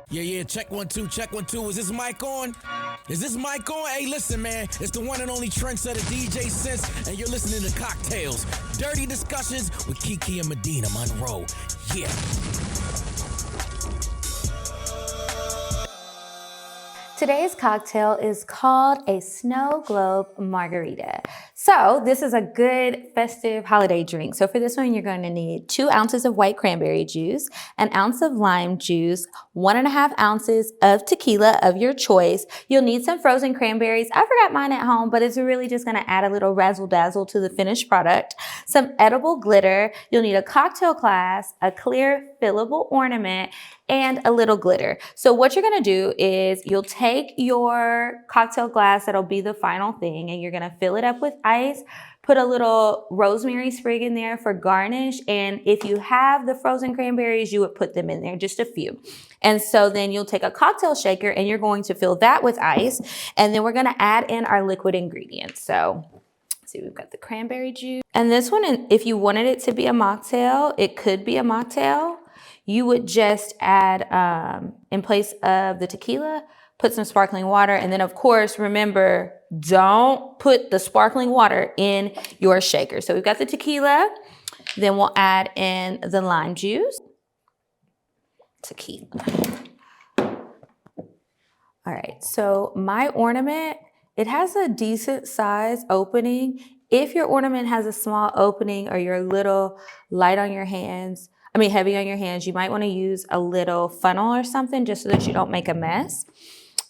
Yeah, check 1 2, check 1 2. Is this mic on? Is this mic on? Hey, listen, man, it's the one and only trendsetter DJ Sense, and you're listening to CockTales, dirty discussions with Kiki and Medina Monroe. Yeah. Today's cocktail is called a Snow Globe Margarita. So this is a good festive holiday drink. So for this one, you're going to need 2 ounces of white cranberry juice, 1 ounce of lime juice, 1.5 ounces of tequila of your choice. You'll need some frozen cranberries. I forgot mine at home, but it's really just going to add a little razzle dazzle to the finished product. Some edible glitter. You'll need a cocktail glass, a clear fillable ornament, and a little glitter. So what you're gonna do is you'll take your cocktail glass, that'll be the final thing, and you're gonna fill it up with ice, put a little rosemary sprig in there for garnish, and if you have the frozen cranberries, you would put them in there, just a few. And so then you'll take a cocktail shaker and you're going to fill that with ice, and then we're gonna add in our liquid ingredients. So see, we've got the cranberry juice. And this one, if you wanted it to be a mocktail, it could be a mocktail. You would just add, in place of the tequila, put some sparkling water. And then, of course, remember, don't put the sparkling water in your shaker. So we've got the tequila. Then we'll add in the lime juice. Tequila. All right, so my ornament, it has a decent size opening. If your ornament has a small opening or you're a little light on your hands, heavy on your hands, you might want to use a little funnel or something just so that you don't make a mess.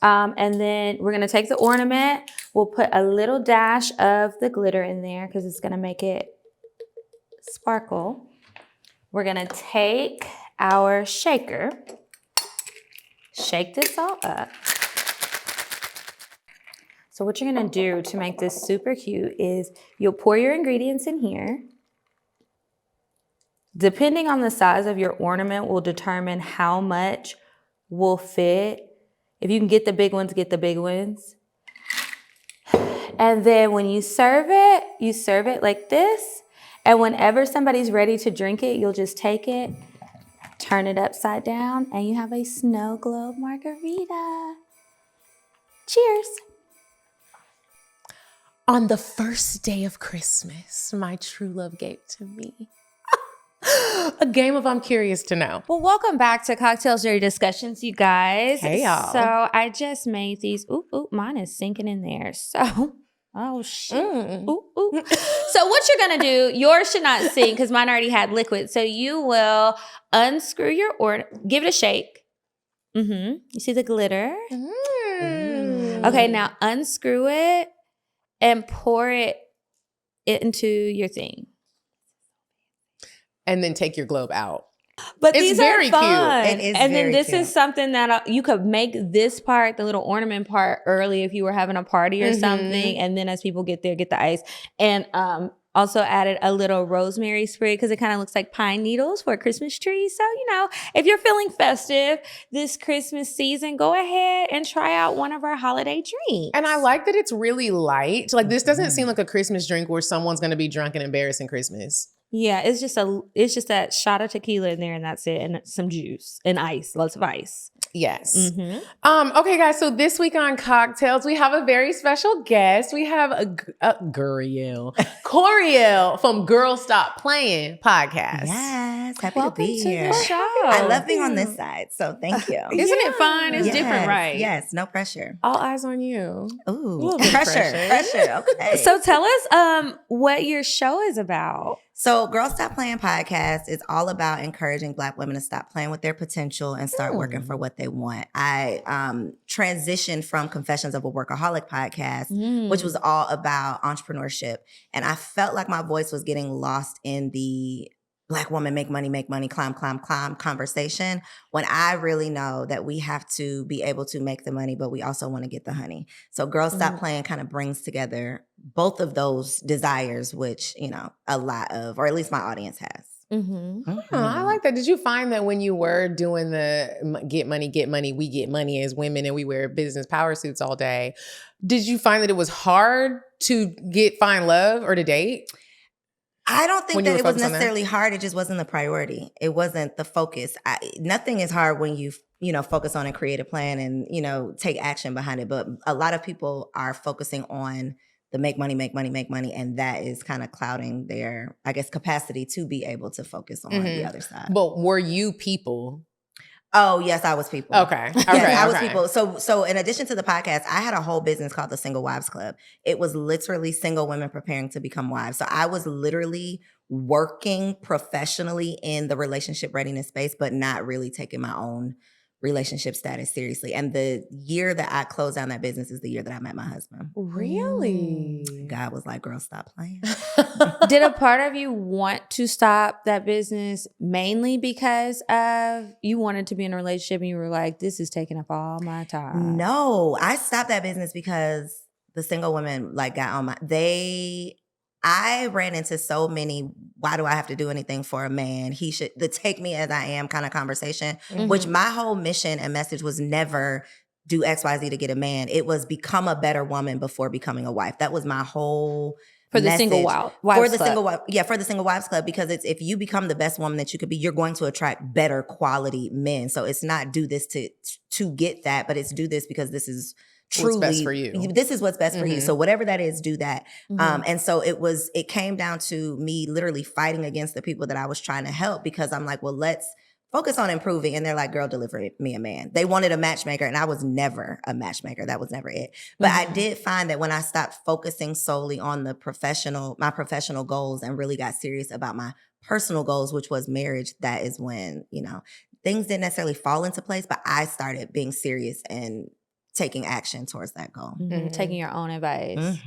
And then we're going to take the ornament. We'll put a little dash of the glitter in there because it's going to make it sparkle. We're going to take our shaker, shake this all up. So what you're going to do to make this super cute is you'll pour your ingredients in here. Depending on the size of your ornament will determine how much will fit. If you can get the big ones, get the big ones. And then when you serve it like this. And whenever somebody's ready to drink it, you'll just take it, turn it upside down, and you have a Snow Globe Margarita. Cheers. On the first day of Christmas, my true love gave to me a game of I'm Curious to Know. Well, welcome back to CockTales Dirty Discussions, you guys. Hey, y'all. So I just made these. Ooh, mine is sinking in there. So, oh, shit. Ooh. So what you're going to do, yours should not sink because mine already had liquid. So you will unscrew your ornament, give it a shake. You see the glitter? Okay, now unscrew it and pour it into your thing. And then take your globe out. But it's these very are fun. cute. It is and then very this cute. is something that you could make this part, the little ornament part, early if you were having a party or something. And then as people get there, get the ice. And also added a little rosemary sprig because it kind of looks like pine needles for a Christmas tree. So, if you're feeling festive this Christmas season, go ahead and try out one of our holiday drinks. And I like that it's really light. Like this doesn't seem like a Christmas drink where someone's going to be drunk and embarrassing Christmas. Yeah, it's just that shot of tequila in there and that's it. And some juice and ice, lots of ice. Yes. Okay, guys. So this week on CockTales, we have a very special guest. We have a Koereyelle from Girl Stop Playing podcast. Yes, happy Welcome to be to here. the show. I love being on this side, so thank you. Isn't it fun? It's Yes, different, right? Yes, no pressure. All eyes on you. Ooh, little bit pressure. Okay. So tell us what your show is about. So Girl Stop Playing podcast is all about encouraging Black women to stop playing with their potential and start working for what they want. I transitioned from Confessions of a Workaholic podcast, which was all about entrepreneurship. And I felt like my voice was getting lost in the Black woman, make money, climb conversation, when I really know that we have to be able to make the money, but we also want to get the honey. So Girl Stop Playing kind of brings together both of those desires, which, a lot of, or at least my audience has. Oh, I like that. Did you find that when you were doing the get money, we get money as women and we wear business power suits all day, did you find that it was hard to find love or to date? I don't think When you that were it was focused on that? necessarily hard. It just wasn't the priority. It wasn't the focus. Nothing is hard when you focus on and create a plan and, take action behind it. But a lot of people are focusing on the make money. And that is kind of clouding their, I guess, capacity to be able to focus on the other side. But were you people? Oh, yes, I was people. Okay. Yes, Okay, I was okay. people. So in addition to the podcast, I had a whole business called the Single Wives Club. It was literally single women preparing to become wives. So I was literally working professionally in the relationship readiness space, but not really taking my own relationship status seriously. And the year that I closed down that business is the year that I met my husband. Really? God was like, girl, stop playing. Did a part of you want to stop that business mainly because of you wanted to be in a relationship and you were like, this is taking up all my time? No, I stopped that business because the single women got on I ran into so many, why do I have to do anything for a man? He should, the take me as I am kind of conversation, which my whole mission and message was never do XYZ to get a man. It was become a better woman before becoming a wife. That was my whole For the message. Single Wives For the Club. for the Single Wives Club, because it's if you become the best woman that you could be, you're going to attract better quality men. So it's not do this to get that, but it's do this because this is truly what's best for you. This is what's best for you. So whatever that is, do that. And so it came down to me literally fighting against the people that I was trying to help, because I'm like, well, let's focus on improving. And they're like, girl, deliver me a man. They wanted a matchmaker, and I was never a matchmaker. That was never it. But I did find that when I stopped focusing solely on my professional goals and really got serious about my personal goals, which was marriage, that is when, things didn't necessarily fall into place, but I started being serious and taking action towards that goal. Taking your own advice.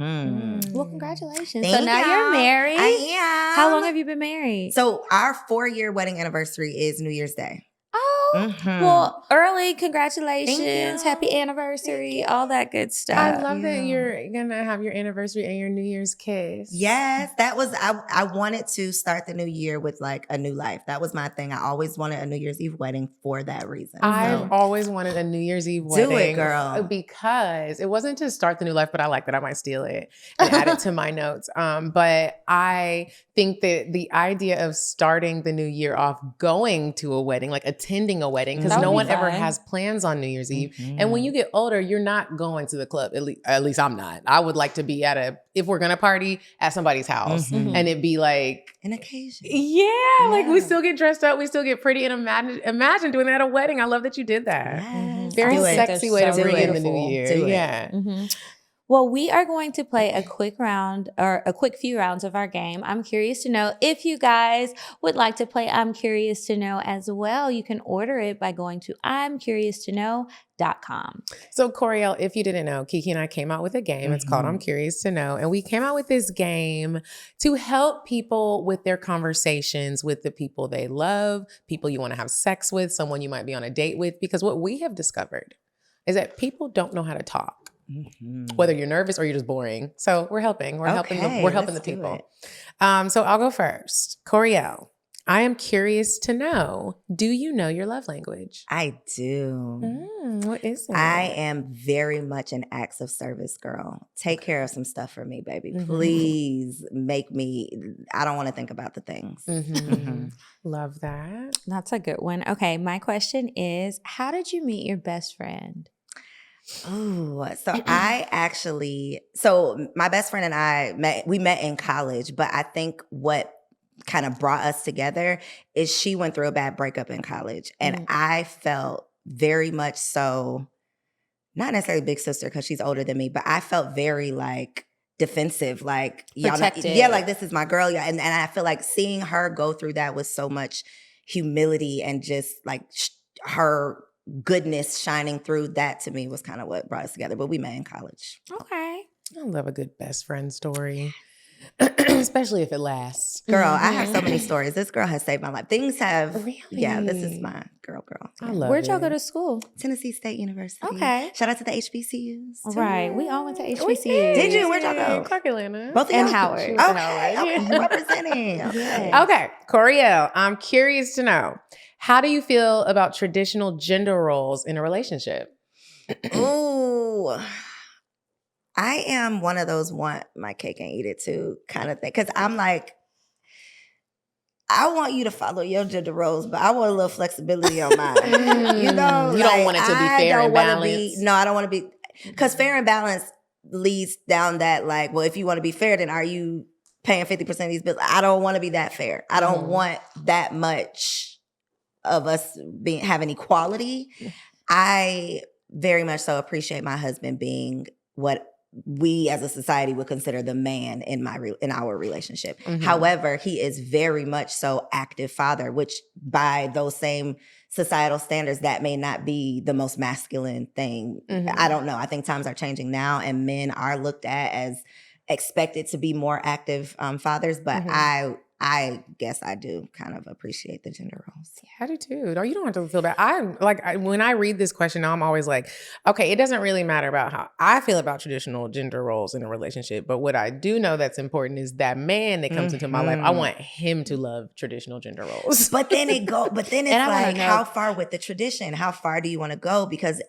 Well, congratulations. Thank so now y'all. you're married. I am. How long have you been married? So our 4-year wedding anniversary is New Year's Day. Oh, well, early congratulations. Thank you. Happy anniversary. All that good stuff. I love that you're going to have your anniversary and your New Year's kiss. Yes, that was, I wanted to start the new year with a new life. That was my thing. I always wanted a New Year's Eve wedding for that reason. I've always wanted a New Year's Eve wedding. Do it, girl. Because it wasn't to start the new life, but I like that. I might steal it and add it to my notes. But I think that the idea of starting the new year off going to a wedding, attending a wedding, because no one ever has plans on New Year's Eve. And when you get older, you're not going to the club. At least I'm not. I would like to be if we're going to party, at somebody's house. And it'd be an occasion. Yeah, we still get dressed up. We still get pretty. And imagine doing that at a wedding. I love that you did that. Yes. Very Do it. sexy way to so bring in the new beautiful. year. Do it. Yeah. Well, we are going to play a quick few rounds of our game. I'm curious to know if you guys would like to play I'm Curious to Know as well. You can order it by going to imcurioustoKnow.com. So Koereyelle, if you didn't know, Kiki and I came out with a game. It's called I'm Curious to Know. And we came out with this game to help people with their conversations with the people they love, people you want to have sex with, someone you might be on a date with. Because what we have discovered is that people don't know how to talk. Whether you're nervous or you're just boring. So we're helping. We're helping the people. So I'll go first. Koereyelle, I am curious to know, do you know your love language? I do. What is it? I am very much an acts of service girl. Take care of some stuff for me, baby. Please make me, I don't want to think about the things. Love that. That's a good one. Okay, my question is, how did you meet your best friend? Oh, so my best friend and I met in college, but I think what kind of brought us together is she went through a bad breakup in college. And I felt very much so, not necessarily big sister because she's older than me, but I felt very defensive, Protected. This is my girl. Yeah. And I feel like seeing her go through that with so much humility and just her goodness shining through, that to me was kind of what brought us together. But we met in college. Okay. I love a good best friend story, especially if it lasts. Girl, I have so many stories. This girl has saved my life. Things have, Really? Yeah, this is my girl. I love Where'd it. y'all go to school? Tennessee State University. Okay. Shout out to the HBCUs. too. Right. We all went to We HBCU. Did you? Where'd y'all go? Clark Atlanta. Both of And y'all? Howard. She Okay. went to Howard. Okay, representing. Okay. Okay, Koereyelle, I'm curious to know, how do you feel about traditional gender roles in a relationship? Ooh. I am one of those want my cake and eat it too kind of thing. Because I'm I want you to follow your gender roles, but I want a little flexibility on mine. You know, you don't want it to be fair and balanced. No, I don't want to be, because fair and balanced leads down that like, well, if you want to be fair, then are you paying 50% of these bills? I don't want to be that fair. I don't want that much of us having equality. I very much so appreciate my husband being what we as a society would consider the man in our relationship. However, he is very much so active father, which by those same societal standards, that may not be the most masculine thing. I don't know. I think times are changing now, and men are looked at as expected to be more active fathers, but I guess I do kind of appreciate the gender roles. Yeah, I do too. No, you don't have to feel bad. When I read this question now, I'm always like, okay, it doesn't really matter about how I feel about traditional gender roles in a relationship. But what I do know that's important is that man that comes into my life, I want him to love traditional gender roles. But then it's like, how far with the tradition? How far do you want to go? Because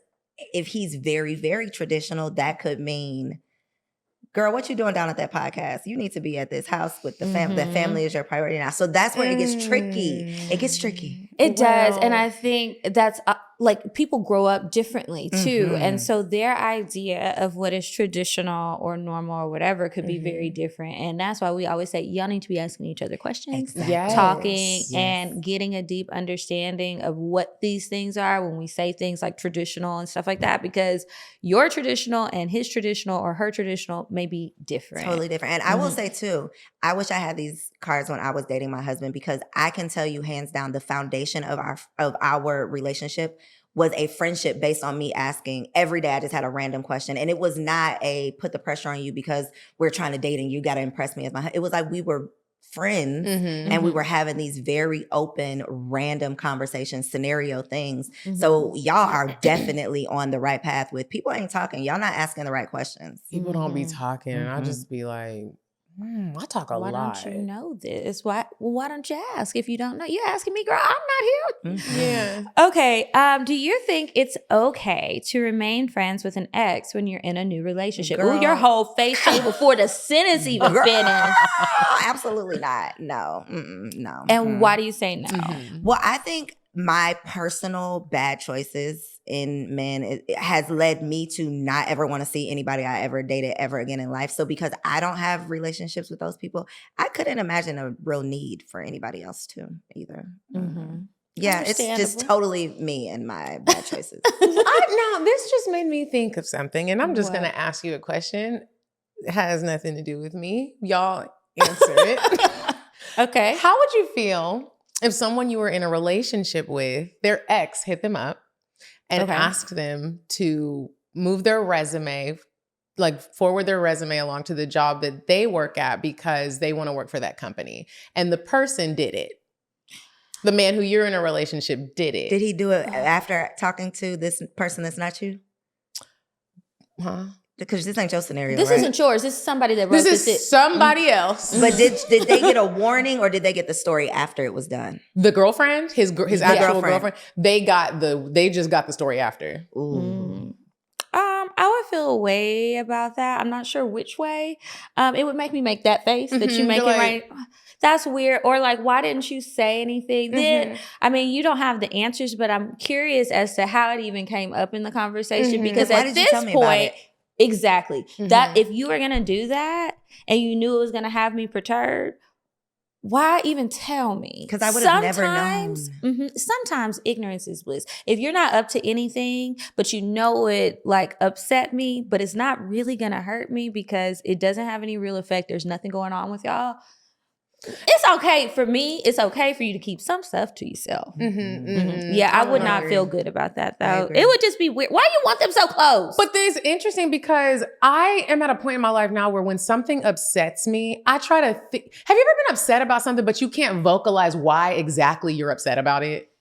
if he's very, very traditional, that could mean, girl, what you doing down at that podcast? You need to be at this house with the family. The family is your priority now. So that's where it gets tricky. It gets tricky. It does. And I think that's like people grow up differently too. And so their idea of what is traditional or normal or whatever could be very different. And that's why we always say y'all need to be asking each other questions, talking and getting a deep understanding of what these things are when we say things like traditional and stuff like that, because your traditional and his traditional or her traditional may be different. Totally different. And I will say too, I wish I had these cards when I was dating my husband, because I can tell you hands down the foundation of our relationship was a friendship based on me asking every day. I just had a random question, and it was not a put the pressure on you because we're trying to date and you got to impress me as my. It was like we were friends and we were having these very open, random conversations, scenario things. So y'all are definitely on the right path with people ain't talking. Y'all not asking the right questions. People don't be talking. I'll just be like, I talk a lot. Why don't you know this? Why don't you ask if you don't know? You're asking me, girl, I'm not here. Yeah. Okay. Do you think it's okay to remain friends with an ex when you're in a new relationship? Girl. Ooh, your whole face changed before the sentence even finished. Absolutely not. No. No. And why do you say no? Well, I think my personal bad choices in men it has led me to not ever want to see anybody I ever dated ever again in life. So because I don't have relationships with those people, I couldn't imagine a real need for anybody else to either. Yeah, it's just totally me and my bad choices. Now, this just made me think of something, and I'm just going to ask you a question. It has nothing to do with me. Y'all answer it. Okay. How would you feel if someone you were in a relationship with, their ex hit them up and asked them to move their resume, like forward their resume along to the job that they work at because they want to work for that company, and the person did it? The man who you're in a relationship did it. Did he do it after talking to this person that's not you? Huh? Because this ain't your scenario, This right? isn't yours. This is somebody that wrote This is somebody else. But did they get a warning, or did they get the story after it was done? The girlfriend, his actual girlfriend, they just got the story after. Ooh. I would feel a way about that. I'm not sure which way. It would make me make that face that you make it right. That's weird. Or like, why didn't you say anything? Then, I mean, you don't have the answers, but I'm curious as to how it even came up in the conversation. Because Why at did you this tell me about point, it? exactly, that if you were going to do that and you knew it was going to have me perturbed, why even tell me? Because I would have never known. Sometimes ignorance is bliss. If you're not up to anything, but you know it like upset me, but it's not really going to hurt me because it doesn't have any real effect. There's nothing going on with y'all. It's okay for me. It's okay for you to keep some stuff to yourself. Yeah, I would not feel good about that though. It would just be weird. Why do you want them so close? But this is interesting because I am at a point in my life now where when something upsets me, I try to think. Have you ever been upset about something, but you can't vocalize why exactly you're upset about it?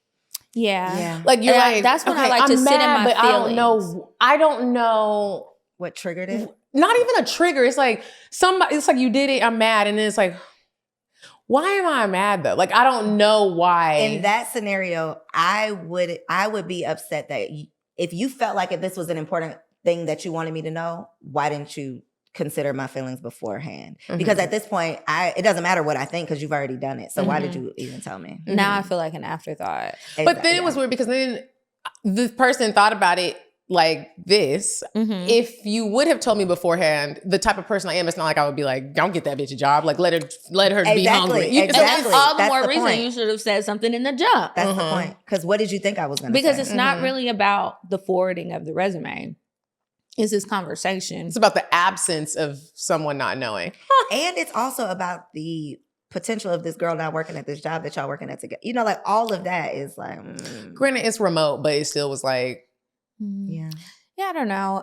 Yeah. Like you're like, that's when I like I'm to sit in mad, my but feelings. I don't know What triggered it? Not even a trigger. It's like it's like you did it, I'm mad, and then it's like, why am I mad though? Like I don't know why. In that scenario, I would be upset that if you felt like if this was an important thing that you wanted me to know, why didn't you consider my feelings beforehand. Because at this point, it doesn't matter what I think because you've already done it. So why did you even tell me? Now I feel like an afterthought. But then it was weird because then the person thought about it like this. If you would have told me beforehand, the type of person I am, it's not like I would be like, don't get that bitch a job. Like let her be hungry. Exactly. All the That's more the reason point. you should have said something in the jump. That's the point. Because what did you think I was going to say? Because it's not really about the forwarding of the resume. It's this conversation. It's about the absence of someone not knowing. And it's also about the potential of this girl not working at this job that y'all working at together. You know, like all of that is like. Granted, it's remote, but it still was like. Yeah, I don't know.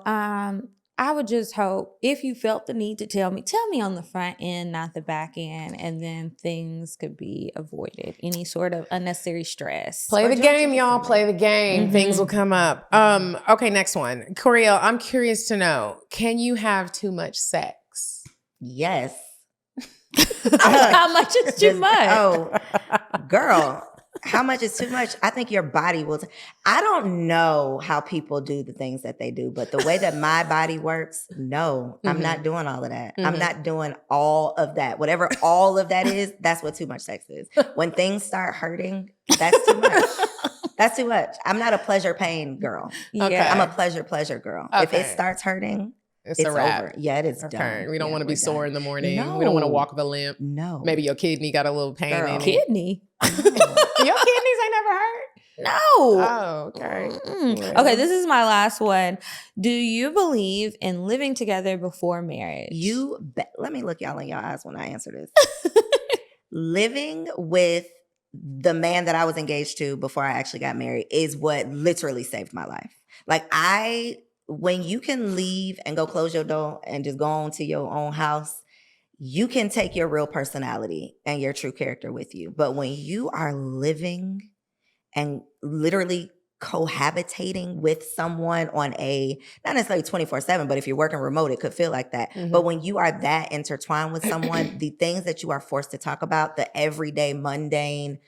I would just hope if you felt the need to tell me on the front end, not the back end, and then things could be avoided. Any sort of unnecessary stress. Play the game, y'all. Play the game. Things will come up. Okay, next one. Koereyelle, I'm curious to know, can you have too much sex? Yes. How much is too much? Oh, girl. How much is too much? I think your body will. I don't know how people do the things that they do, but the way that my body works, no, I'm not doing all of that. I'm not doing all of that. Whatever all of that is, that's what too much sex is. When things start hurting, that's too much. That's too much. I'm not a pleasure pain girl. Okay. I'm a pleasure girl. Okay. If it starts hurting, it's a wrap. over. Yeah, it is Okay. done. We don't want to be sore in the morning. No. We don't want to walk with a limp. No. Maybe your kidney got a little pain Girl. in it. Kidney? Your kidneys ain't never hurt? No. Oh, okay. Okay, this is my last one. Do you believe in living together before marriage? Let me look y'all in your eyes when I answer this. Living with the man that I was engaged to before I actually got married is what literally saved my life. Like when you can leave and go close your door and just go on to your own house, you can take your real personality and your true character with you. But when you are living and literally cohabitating with someone on not necessarily 24/7, but if you're working remote, it could feel like that. But when you are that intertwined with someone, the things that you are forced to talk about, the everyday mundane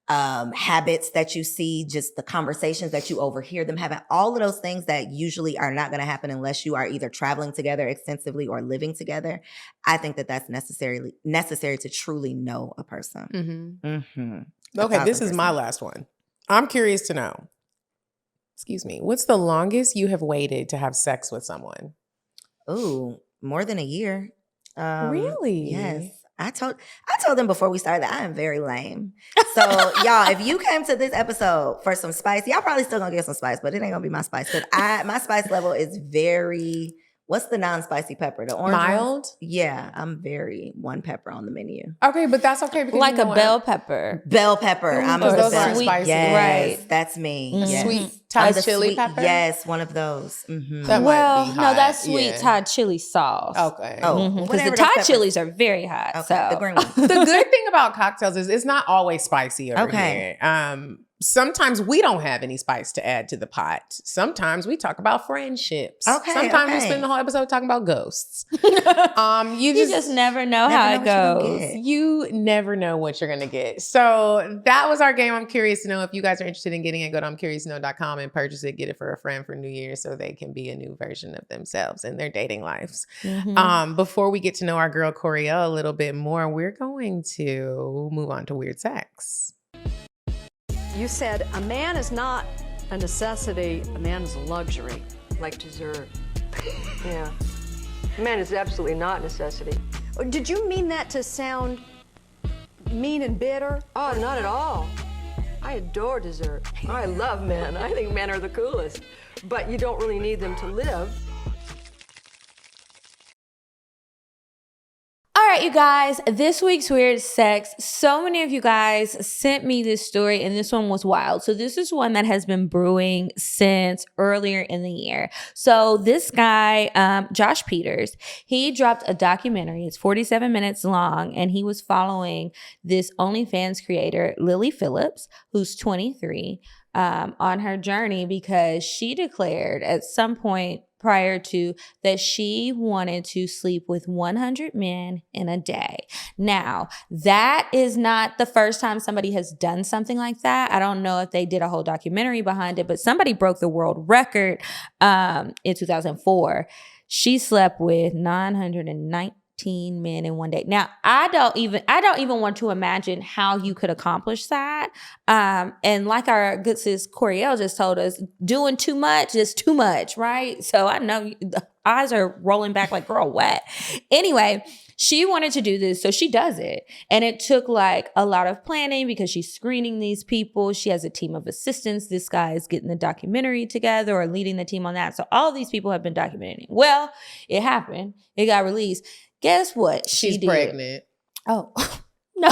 habits that you see, just the conversations that you overhear them having, all of those things that usually are not going to happen unless you are either traveling together extensively or living together. I think that that's necessary to truly know a person. Okay, this is my last one. I'm curious to know, excuse me, what's the longest you have waited to have sex with someone? Ooh, more than a year. Really? Yes. I told them before we started that I am very lame. So y'all, if you came to this episode for some spice, y'all probably still gonna get some spice, but it ain't gonna be my spice. Because my spice level is very, what's the non-spicy pepper? The orange Mild? one? Yeah, I'm very one pepper on the menu. Okay, but that's okay because like you know a what? bell pepper. Bell pepper. I'm Because a those bell. aren't spicy. Yes, Right. that's me. Yes. Sweet I'm Thai the chili sweet- pepper? Yes, one of those. That Well, might be no, hot. that's sweet Yeah. Thai chili sauce. Okay. Oh, Because whatever the those Thai peppers- chilies are very hot. Okay, So the green one. The good thing about cocktails is it's not always spicy over Okay. here. Sometimes we don't have any spice to add to the pot. Sometimes we talk about friendships. Okay, Sometimes we okay. spend the whole episode talking about ghosts. you just never know how it Never know what you're goes. gonna get. You never know what you're going to get. So that was our game. I'm curious to know. If you guys are interested in getting it, go to I'mCuriousToKnow.com and purchase it. Get it for a friend for New Year so they can be a new version of themselves in their dating lives. Before we get to know our girl Koereyelle a little bit more, we're going to move on to weird sex. You said a man is not a necessity, a man is a luxury. Like dessert. Yeah. Man is absolutely not necessity. Did you mean that to sound mean and bitter? Oh, not at all. I adore dessert. I love men. I think men are the coolest. But you don't really need them to live. All right, you guys, this week's Weird Sex, so many of you guys sent me this story and this one was wild. So this is one that has been brewing since earlier in the year. So this guy, Josh Peters, he dropped a documentary. It's 47 minutes long and he was following this OnlyFans creator, Lily Phillips, who's 23, on her journey because she declared at some point prior to that she wanted to sleep with 100 men in a day. Now, that is not the first time somebody has done something like that. I don't know if they did a whole documentary behind it, but somebody broke the world record in 2004. She slept with 919 men in one day. Now, I don't even want to imagine how you could accomplish that. And like our good sis Koereyelle just told us, doing too much is too much, right? So I know the eyes are rolling back like, girl, what? Anyway, she wanted to do this, so she does it. And it took like a lot of planning because she's screening these people. She has a team of assistants. This guy is getting the documentary together or leading the team on that. So all of these people have been documenting. Well, it happened. It got released. Guess what? She's pregnant. Oh, no.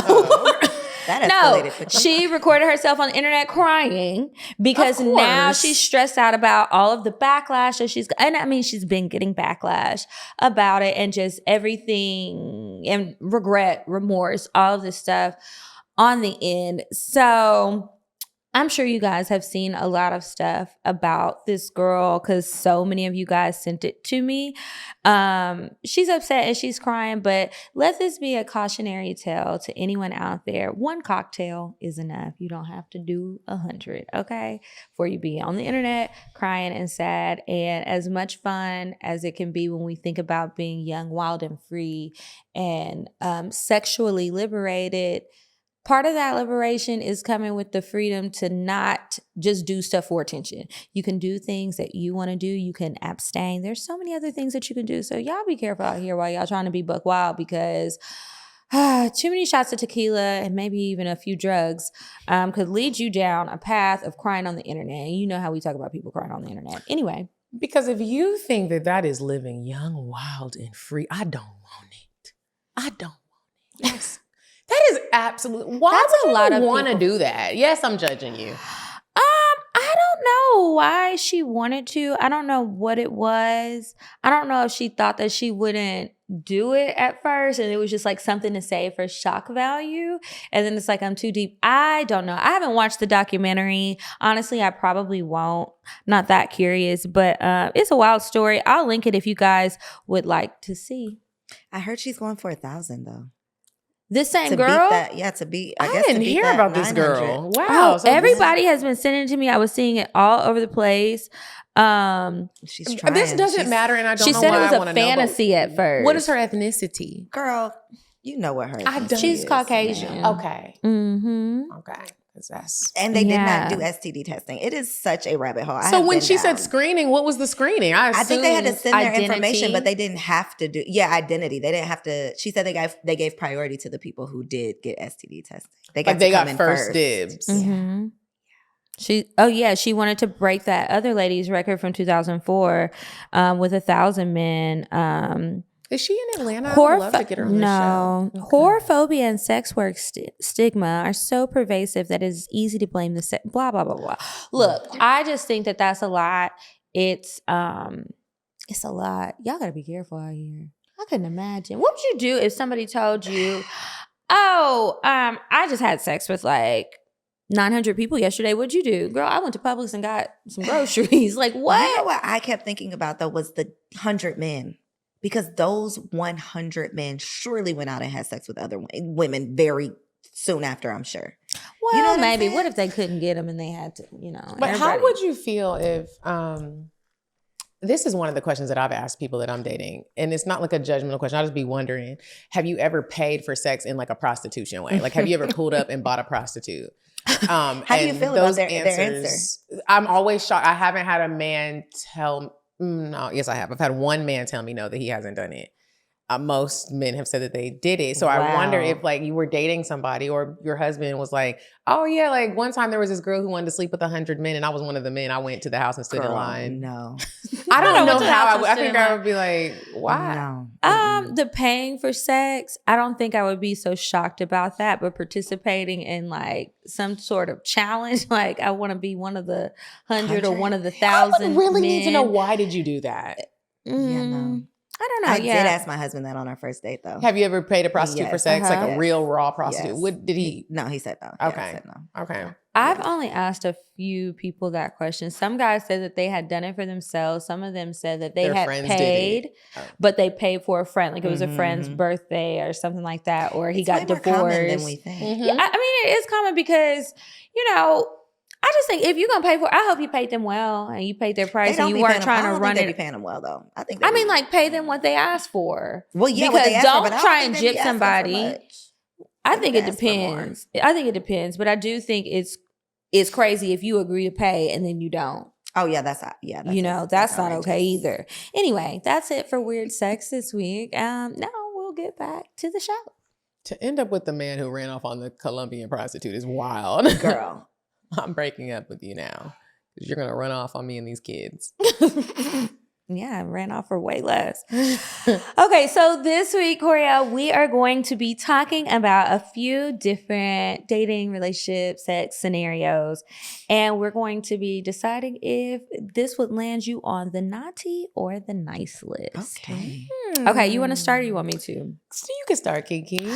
That No, escalated. she recorded herself on the internet crying because now she's stressed out about all of the backlash that she's been getting backlash about it and just everything and regret, remorse, all of this stuff on the end. So I'm sure you guys have seen a lot of stuff about this girl because so many of you guys sent it to me. She's upset and she's crying, but let this be a cautionary tale to anyone out there. One cocktail is enough. You don't have to do 100, okay? For you be on the internet crying and sad. And as much fun as it can be when we think about being young, wild, and free and sexually liberated, part of that liberation is coming with the freedom to not just do stuff for attention. You can do things that you want to do. You can abstain. There's so many other things that you can do. So y'all be careful out here while y'all trying to be buck wild because too many shots of tequila and maybe even a few drugs could lead you down a path of crying on the internet. And you know how we talk about people crying on the internet. Anyway. Because if you think that is living young, wild, and free, I don't want it. I don't want it. Yes. That is absolutely. Why would you want to do that? Yes, I'm judging you. I don't know why she wanted to. I don't know what it was. I don't know if she thought that she wouldn't do it at first and it was just like something to say for shock value. And then it's like, I'm too deep. I don't know. I haven't watched the documentary. Honestly, I probably won't. Not that curious, but it's a wild story. I'll link it if you guys would like to see. I heard she's going for 1,000 though. This same to girl? Beat that, yeah, to beat. I didn't hear about this girl. Wow. So everybody has been sending it to me. I was seeing it all over the place. She's trying. This doesn't matter, and I don't know why. She said it was a fantasy at first. What is her ethnicity? Girl, you know what her ethnicity is. She's Caucasian. Okay. Mm-hmm. Okay. And they did not do STD testing. It is such a rabbit hole. So when she said screening, what was the screening? I think they had to send their information, but they didn't have to do. Yeah, identity. They didn't have to. She said they gave priority to the people who did get STD testing. They got first dibs. Mm-hmm. She wanted to break that other lady's record from 2004 with 1,000 men. Is she in Atlanta? I would love to get her on the show. Okay. Whorephobia and sex work stigma are so pervasive that it is easy to blame the blah, blah, blah, blah. Look, I just think that that's a lot. It's a lot. Y'all got to be careful out here. I couldn't imagine. What would you do if somebody told you, I just had sex with like 900 people yesterday. What'd you do? Girl, I went to Publix and got some groceries. Like what? You know what I kept thinking about though was the 100 men. Because those 100 men surely went out and had sex with other women very soon after, I'm sure. Well, you know maybe. What if they couldn't get them and they had to, But how would you feel if, this is one of the questions that I've asked people that I'm dating, and it's not like a judgmental question. I'll just be wondering, have you ever paid for sex in like a prostitution way? Like, have you ever pulled up and bought a prostitute? How do you feel about their answer? I'm always shocked. I haven't had a man tell no, yes, I have. I've had one man tell me no, that he hasn't done it. Most men have said that they did it. So I wonder if like you were dating somebody or your husband was like, oh yeah, like one time there was this girl who wanted to sleep with 100 men and I was one of the men. I went to the house and stood in line. No. I don't know how I think I would be like, why? No. The paying for sex, I don't think I would be so shocked about that, but participating in like some sort of challenge, like I want to be one of the 100 or one of the 1,000 I would really men. need to know, why did you do that? Yeah, no. I don't know. I did ask my husband that on our first date, though. Have you ever paid a prostitute for sex? Like a real raw prostitute? Yes. What did he? No, he said no. Okay. Yeah, he said no. Okay. I've only asked a few people that question. Some guys said that they had done it for themselves. Some of them said that they Their had friends did paid, but they paid for a friend. Like it was a friend's Mhm. birthday or something like that, or he It's got way more divorced. common than we think. Mhm. Yeah, I mean, it is common because, you know, I just think if you're going to pay for it, I hope you paid them well and you paid their price and you weren't trying to run They be it. paying them well, though. I think. Like pay them what they asked for. Well, yeah, because what they asked for, don't but I try don't and think they be gyp asking for somebody. much. I They think would it ask for more. depends. I think it depends, but I do think it's crazy if you agree to pay and then you don't. Oh yeah, that's not okay That's either. Anyway, that's it for weird sex this week. Now we'll get back to the show. To end up with the man who ran off on the Colombian prostitute is wild. Girl. I'm breaking up with you now because you're going to run off on me and these kids. Yeah, I ran off for way less. Okay, so this week, Koereyelle, we are going to be talking about a few different dating, relationship, sex scenarios. And we're going to be deciding if this would land you on the naughty or the nice list. Okay. Okay, you want to start or you want me to? So you can start, Kiki.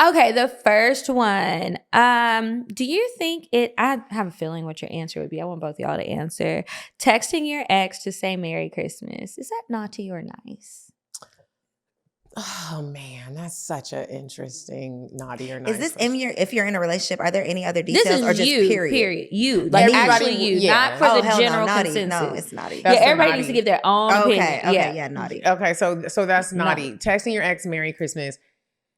Okay, the first one. Do you think I have a feeling what your answer would be. I want both of y'all to answer. Texting your ex to say Merry Christmas. Is that naughty or nice? Oh man, that's such an interesting naughty or nice. Is this question. if you're in a relationship, are there any other This details is or just you, period? You. Like Everybody actually you, yeah. not for Oh, the hell general no, naughty. consensus. No, it's naughty. That's Yeah, the everybody naughty. needs to give their own opinion. Okay, Yeah. naughty. Okay, so that's naughty. Texting your ex Merry Christmas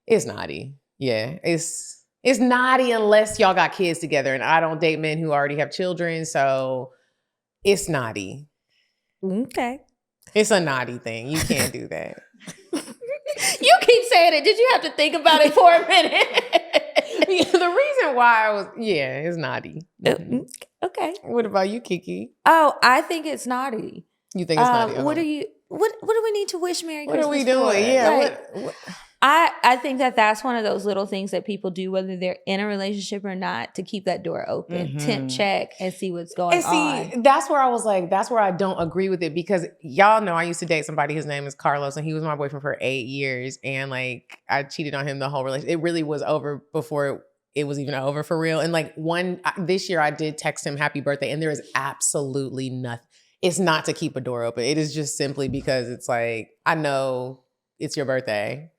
is naughty. Yeah, it's naughty unless y'all got kids together, and I don't date men who already have children, so it's naughty. Okay. It's a naughty thing. You can't do that. You keep saying it. Did you have to think about it for a minute? The reason why it's naughty. Okay. What about you, Kiki? Oh, I think it's naughty. You think it's naughty? What do we need to wish Merry What Christmas are we doing? for? Yeah. Like, what? I think that's one of those little things that people do, whether they're in a relationship or not, to keep that door open, temp check, and see what's going on. That's where I was like, that's where I don't agree with it because y'all know I used to date somebody. His name is Carlos, and he was my boyfriend for 8 years, and like I cheated on him the whole relationship. It really was over before it was even over for real. And like this year, I did text him happy birthday, and there is absolutely nothing. It's not to keep a door open. It is just simply because it's like I know it's your birthday.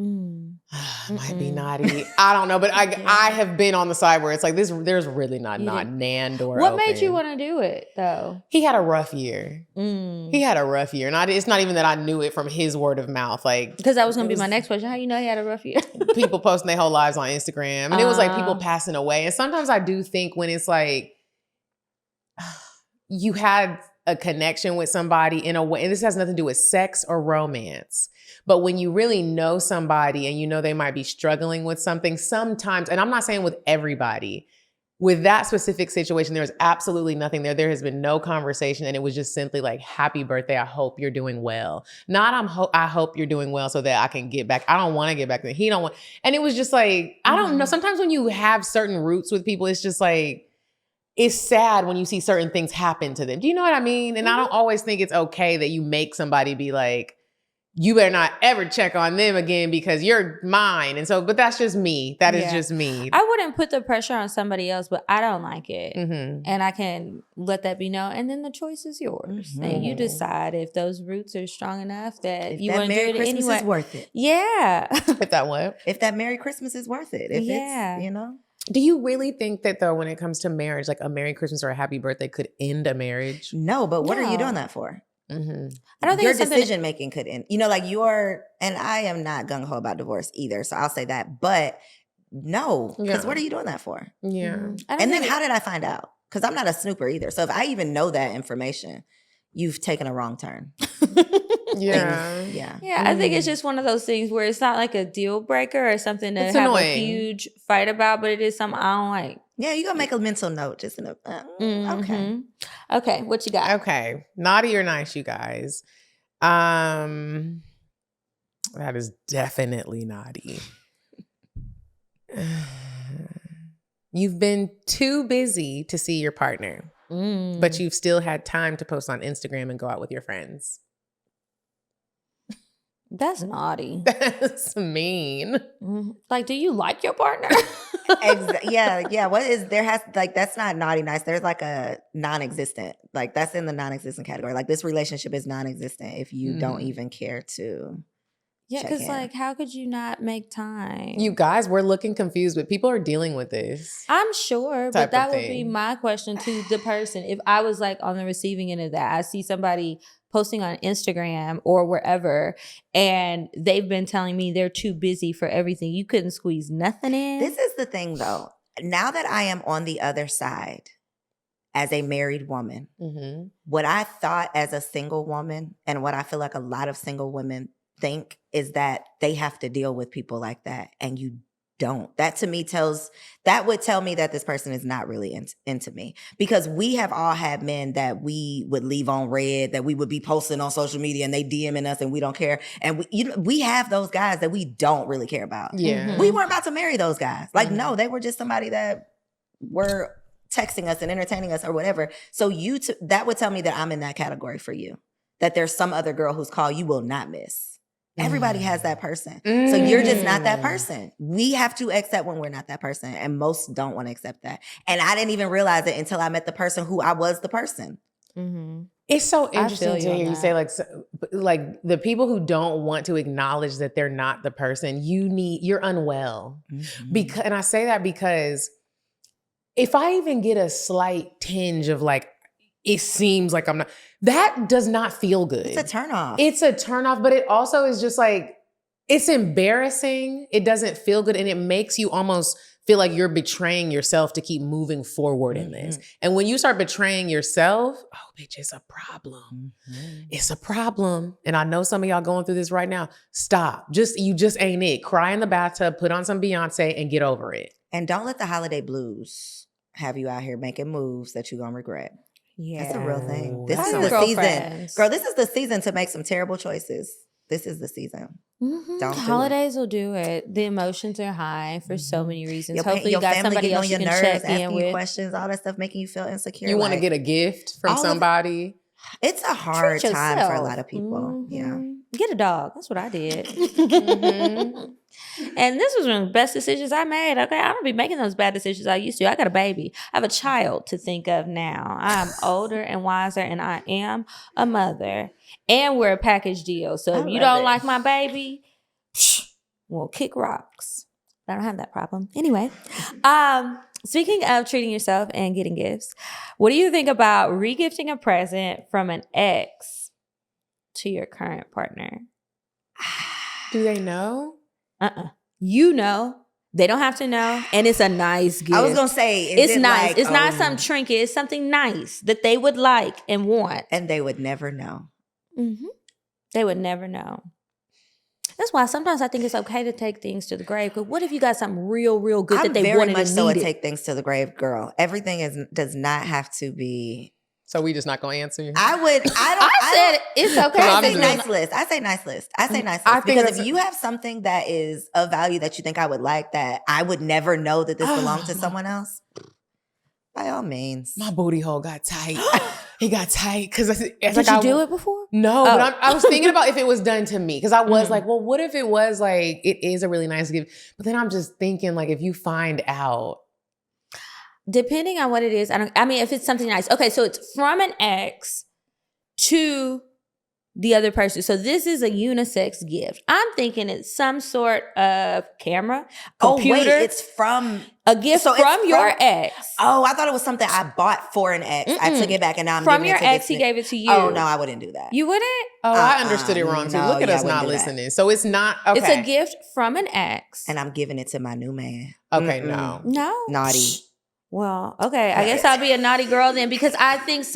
Might be naughty. I don't know, but I have been on the side where it's like this. There's really not nan door. What open. made you want to do it though? He had a rough year. He had a rough year, and it's not even that I knew it from his word of mouth. Like because that was going to be my next question. How you know he had a rough year? People posting their whole lives on Instagram, and it was like people passing away. And sometimes I do think when it's like you had a connection with somebody in a way, and this has nothing to do with sex or romance. But when you really know somebody and you know they might be struggling with something sometimes, and I'm not saying with everybody, with that specific situation, there was absolutely nothing there. There has been no conversation, and it was just simply like, happy birthday, I hope you're doing well. Not I hope you're doing well so that I can get back. I don't want to get back. He don't want, and it was just like, I don't know. Sometimes when you have certain roots with people, it's just like, it's sad when you see certain things happen to them. Do you know what I mean? And I don't always think it's okay that you make somebody be like, you better not ever check on them again because you're mine. And so, but that's just me. That is just me. I wouldn't put the pressure on somebody else, but I don't like it. Mm-hmm. And I can let that be known. And then the choice is yours. Mm-hmm. And you decide if those roots are strong enough that If you that want to do Merry it Christmas anyway. is worth it. Yeah. If that what? If that Merry Christmas is worth it. If it's, you know. Do you really think that though, when it comes to marriage, like a Merry Christmas or a happy birthday could end a marriage? No, but what are you No. doing that for? Mm-hmm. I don't think your it's something decision making could end. You know, like and I am not gung ho about divorce either, so I'll say that. But no, because what are you doing that for? Yeah. And then how did I find out? Because I'm not a snooper either. So if I even know that information, you've taken a wrong turn. Yeah. Yeah, I think it's just one of those things where it's not like a deal breaker or something to It's have annoying. a huge fight about, but it is something I don't like. Yeah, you gotta make a mental note. Just okay. Okay, what you got? Okay. Naughty or nice, you guys. That is definitely naughty. You've been too busy to see your partner, but you've still had time to post on Instagram and go out with your friends. That's naughty. That's mean. Like, do you like your partner? Yeah. What is there has like that's not naughty nice. There's like a non-existent. Like that's in the non-existent category. Like this relationship is non-existent if you don't even care to. Yeah, because like, how could you not make time? You guys, we're looking confused, but people are dealing with this. I'm sure, but that would be my question to the person. If I was like on the receiving end of that, I see somebody posting on Instagram or wherever, and they've been telling me they're too busy for everything. You couldn't squeeze nothing in. This is the thing, though. Now that I am on the other side as a married woman, what I thought as a single woman and what I feel like a lot of single women think is that they have to deal with people like that, and you don't. That to me would tell me that this person is not really into me, because we have all had men that we would leave on red, that we would be posting on social media and they DMing us and we don't care. And we have those guys that we don't really care about. Yeah. We weren't about to marry those guys. Like, no, they were just somebody that were texting us and entertaining us or whatever. So that would tell me that I'm in that category for you, that there's some other girl whose call you will not miss. Everybody has that person. So you're just not that person. We have to accept when we're not that person. And most don't want to accept that. And I didn't even realize it until I met the person who I was the person. It's so interesting to hear you say like the people who don't want to acknowledge that they're not the person, you're unwell. And I say that because if I even get a slight tinge of like, it seems like I'm not, that does not feel good. It's a turnoff. It's a turnoff, but it also is just like, it's embarrassing. It doesn't feel good. And it makes you almost feel like you're betraying yourself to keep moving forward in this. And when you start betraying yourself, oh, bitch, it's a problem. It's a problem. And I know some of y'all going through this right now. Stop. You just ain't it. Cry in the bathtub, put on some Beyonce and get over it. And don't let the holiday blues have you out here making moves that you're going to regret. Yeah. That's a real thing. This is Bye, the season. girlfriends. Girl, this is the season to make some terrible choices. This is the season. Don't Holidays will do it. The emotions are high for so many reasons. Hopefully you got somebody else on you your can nerves, check asking in you with. questions, all that stuff making you feel insecure. You want to get a gift from somebody. It's a hard time for a lot of people. Yeah. Get a dog. That's what I did. And this was one of the best decisions I made. Okay, I don't be making those bad decisions I used to. I got a baby. I have a child to think of now. I'm older and wiser, and I am a mother. And we're a package deal. So if you don't like my baby, well, kick rocks. I don't have that problem. Anyway, speaking of treating yourself and getting gifts, what do you think about regifting a present from an ex to your current partner? Do they know? You know. They don't have to know. And it's a nice gift. I was going to say, it's nice. It's not some trinket. It's something nice that they would like and want. And they would never know. They would never know. That's why sometimes I think it's okay to take things to the grave. Because what if you got something real, real good that they wanted and needed? I'm very much so to take things to the grave, girl. Everything does not have to be. So we just not going to answer you? I said it's okay. I say nice list. I say nice list. Because if you have something that is of value that you think I would like, that I would never know that this belonged to someone else, by all means. My booty hole got tight. It got tight. Did you do it before? No, but I was thinking about if it was done to me. Because I was like, well, what if it was like, it is a really nice gift. But then I'm just thinking like, if you find out. Depending on what it is, I mean, if it's something nice. Okay, so it's from an ex to the other person. So this is a unisex gift. I'm thinking it's some sort of camera, computer. Oh, wait, it's from a gift from your ex. Oh, I thought it was something I bought for an ex. I took it back and now I'm from giving your it to ex. He gave it to you. Oh no, I wouldn't do that. You wouldn't? Oh, I understood it wrong too. No, Look at us I not wouldn't do listening. So it's not okay. It's a gift from an ex, and I'm giving it to my new man. Okay, no, naughty. Well, okay. I guess I'll be a naughty girl then, because I think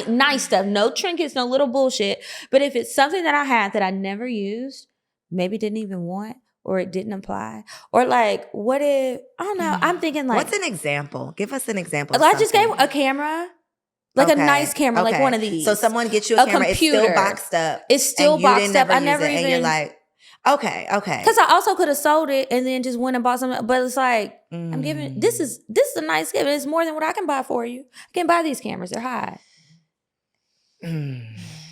nice stuff, no trinkets, no little bullshit. But if it's something that I had that I never used, maybe didn't even want, or it didn't apply, or like, what if, I don't know. I'm thinking like. What's an example? Give us an example. I just gave a camera. Like a nice camera, like one of these. So someone gets you a camera, computer. It's still boxed up. It's still boxed up. I never even. And you're like, okay. Because I also could have sold it and then just went and bought something. But it's like, I'm giving, this is a nice gift. It's more than what I can buy for you. I can't buy these cameras. They're high.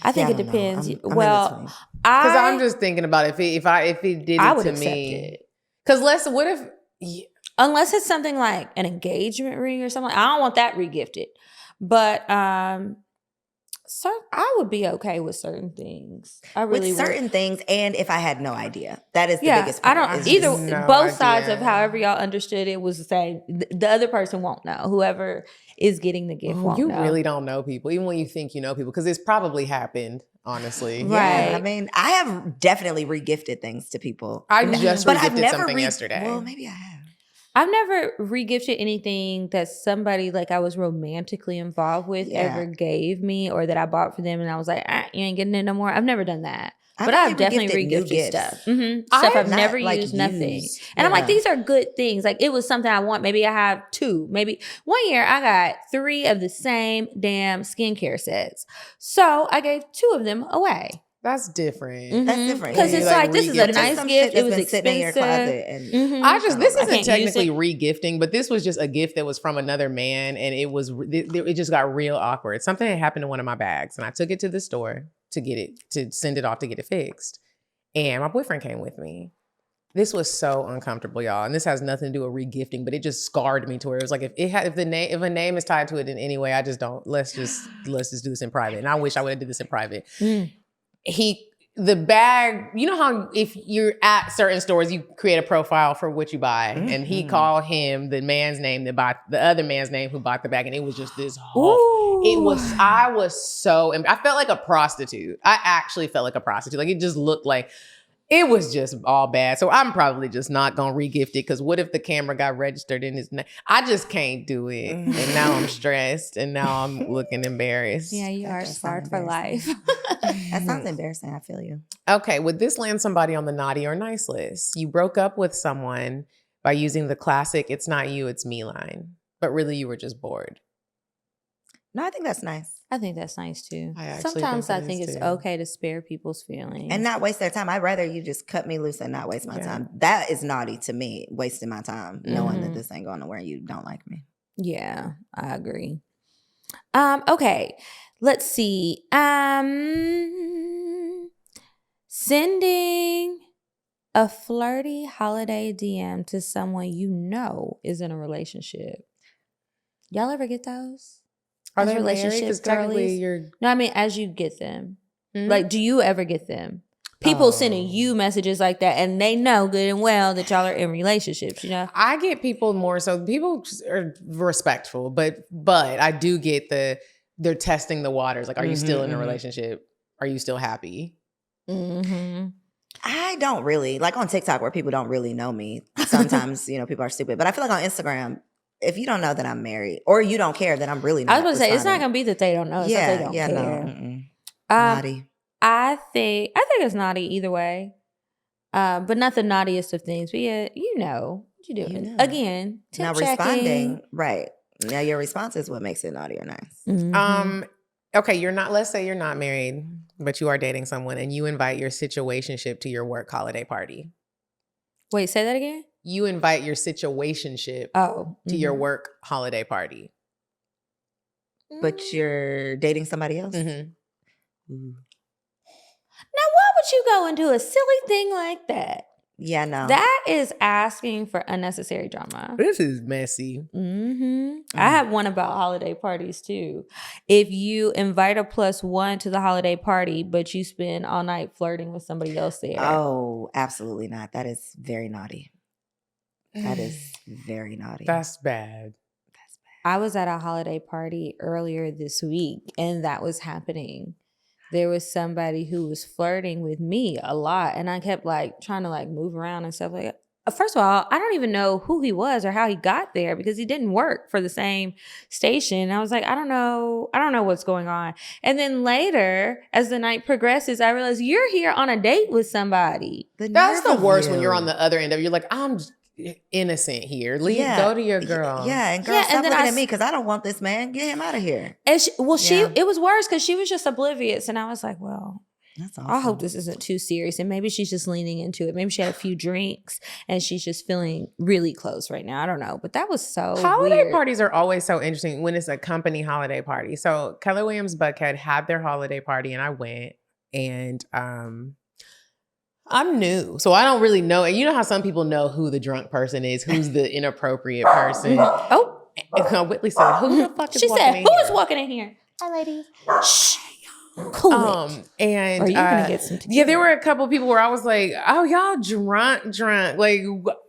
I think Yeah, it I don't know. depends. I'm in Well, between. Because I'm just thinking about if it did I it would to accept me. it. Because what if Unless it's something like an engagement ring or something. I don't want that regifted. But I would be okay with certain things. I really With certain would. things, and if I had no idea, that is the Yeah, biggest I part. don't is either. just- No Both sides of idea. however y'all understood it was the same. The other person won't know. Whoever is getting the gift won't you know. really don't know people, even when you think you know people, because it's probably happened. Honestly, Right. Yeah, I mean, I have definitely regifted things to people. I just But I've regifted never something yesterday. Well, maybe I have. I've never regifted anything that somebody like I was romantically involved with Yeah. ever gave me, or that I bought for them, and I was like, you ain't getting it no more. I've never done that. But only I've definitely regifted new regifted gifts. stuff. Stuff I've not, never like, used, nothing. used. And I'm like, Yeah. these are good things. Like, it was something I want. Maybe I have 2. Maybe one year I got 3 of the same damn skincare sets. So I gave 2 of them away. That's different. That's different. Because Yeah, it's you, like, like, this is re-gift a it. nice Some gift. shit that's It was been expensive. sitting in your closet and This I isn't can't technically use it. re-gifting, but this was just a gift that was from another man, and it just got real awkward. Something had happened to one of my bags, and I took it to the store to send it off to get it fixed. And my boyfriend came with me. This was so uncomfortable, y'all. And this has nothing to do with re-gifting, but it just scarred me to where it was like, if a name is tied to it in any way, I just don't. Let's just do this in private. And I wish I would have did this in private. The bag, you know how if you're at certain stores, you create a profile for what you buy, and he called him the man's name that bought the other man's name who bought the bag, and it was just this whole. I felt like a prostitute. I actually felt like a prostitute. Like, it just looked like. It was just all bad. So I'm probably just not going to re-gift it, because what if the camera got registered in his name? I just can't do it. And now I'm stressed, and now I'm looking embarrassed. Yeah, you are scarred for life. That sounds embarrassing. I feel you. Okay, would this land somebody on the naughty or nice list? You broke up with someone by using the classic "it's not you, it's me" line, but really you were just bored. No, I think that's nice. I think that's nice too. I actually Sometimes think I it think is, it's too. okay to spare people's feelings. And not waste their time. I'd rather you just cut me loose and not waste my time. That is naughty to me, wasting my time, knowing that this ain't going nowhere and you don't like me. Yeah, I agree. Okay, let's see. Sending a flirty holiday DM to someone you know is in a relationship. Y'all ever get those? Are As they married? relationship Because technically girlies? you're. No, I mean as you get them. Hmm? Like, do you ever get them? People sending you messages like that, and they know good and well that y'all are in relationships, you know? I get people more so. People are respectful, but I do get they're testing the waters. Like, are you still in a relationship? Are you still happy? I don't really. Like on TikTok where people don't really know me. Sometimes, people are stupid. But I feel like on Instagram, if you don't know that I'm married or you don't care, then I'm really not. I was going to say, it's not responding. going to be that they don't know. It's that they don't care. No. Mm-mm. Naughty. I think it's naughty either way, but not the naughtiest of things. But yeah, you know what you're doing. Again, Now responding, right. Now your response is what makes it naughty or nice. Okay, let's say you're not married, but you are dating someone, and you invite your situationship to your work holiday party. Wait, say that again? You invite your situationship to your work holiday party. But you're dating somebody else? Mm-hmm. Now, why would you go and do a silly thing like that? Yeah, no. That is asking for unnecessary drama. This is messy. I have one about holiday parties too. If you invite a +1 to the holiday party, but you spend all night flirting with somebody else there. Oh, absolutely not. That is very naughty. That is very naughty. That's bad. I was at a holiday party earlier this week, and that was happening. There was somebody who was flirting with me a lot, and I kept trying to move around and stuff like that. First of all, I don't even know who he was or how he got there because he didn't work for the same station. I was like, I don't know what's going on. And then later, as the night progresses, I realized you're here on a date with somebody. That's the worst when you're on the other end of it. You're like, I'm innocent here. Go to your girl. Yeah, and girl, stop looking at me because I don't want this man. Get him out of here. And it was worse because she was just oblivious, and I was like, well, That's awesome. I hope this isn't too serious. And maybe she's just leaning into it. Maybe she had a few drinks and she's just feeling really close right now. I don't know. But that was so holiday weird. parties are always so interesting when it's a company holiday party. So Keller Williams Buckhead had their holiday party and I went, and I'm new, so I don't really know. And you know how some people know who the drunk person is, who's the inappropriate person. Oh, Whitley said, "Who the fuck is she walking said, in "Who here?" is walking in here?" Hi, ladies. Shh. Cool it. And Or you're gonna get some tequila. yeah, there were a couple people where I was like, "Oh, y'all drunk? Like,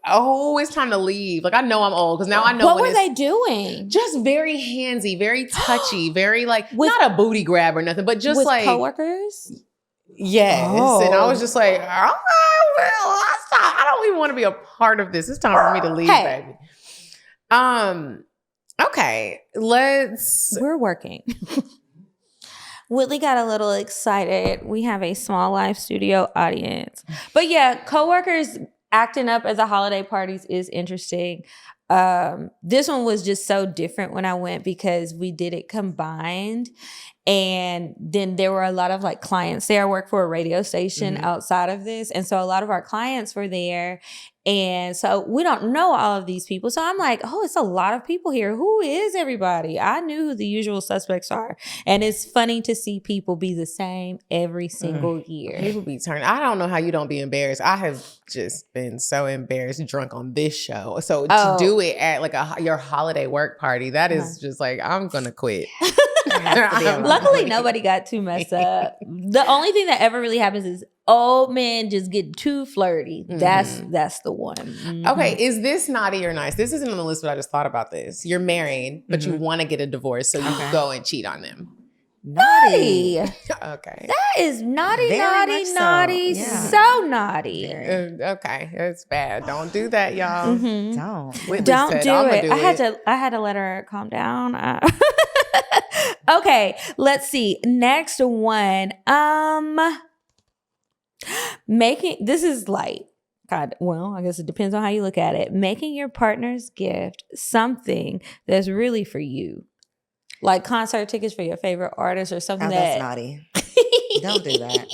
oh, it's time to leave." Like, I know I'm old because now I know What when were it's they doing? just very handsy, very touchy, very like not a booty grab or nothing, but just With like coworkers? yes. Oh. And I was just like, well, I don't even want to be a part of this. It's time for me to leave, Hey. baby. Okay, We're working. Whitley got a little excited. We have a small live studio audience. But yeah, coworkers acting up at the holiday parties is interesting. This one was just so different when I went because we did it combined. And then there were a lot of like clients there. I work for a radio station outside of this. And so a lot of our clients were there. And so we don't know all of these people. So I'm like, oh, it's a lot of people here. Who is everybody? I knew who the usual suspects are. And it's funny to see people be the same every single year. people be turning. I don't know how you don't be embarrassed. I have just been so embarrassed drunk on this show. So to do it at like your holiday work party, that is just like, I'm going to quit. Luckily, nobody got too messed up. The only thing that ever really happens is old men just get too flirty. That's the one. Okay, is this naughty or nice? This isn't on the list, but I just thought about this. You're married, but you want to get a divorce, so you go and cheat on them. Naughty. Okay. That is naughty, Very naughty, much so. naughty. Yeah. So naughty. Okay, that's bad. Don't do that, y'all. Don't. Whitley Don't said, do "I'ma it. do I had to let her calm down. Okay, let's see. Next one. This is light. God, well, I guess it depends on how you look at it. Making your partner's gift something that's really for you. Like concert tickets for your favorite artist or something That's naughty. Don't do that.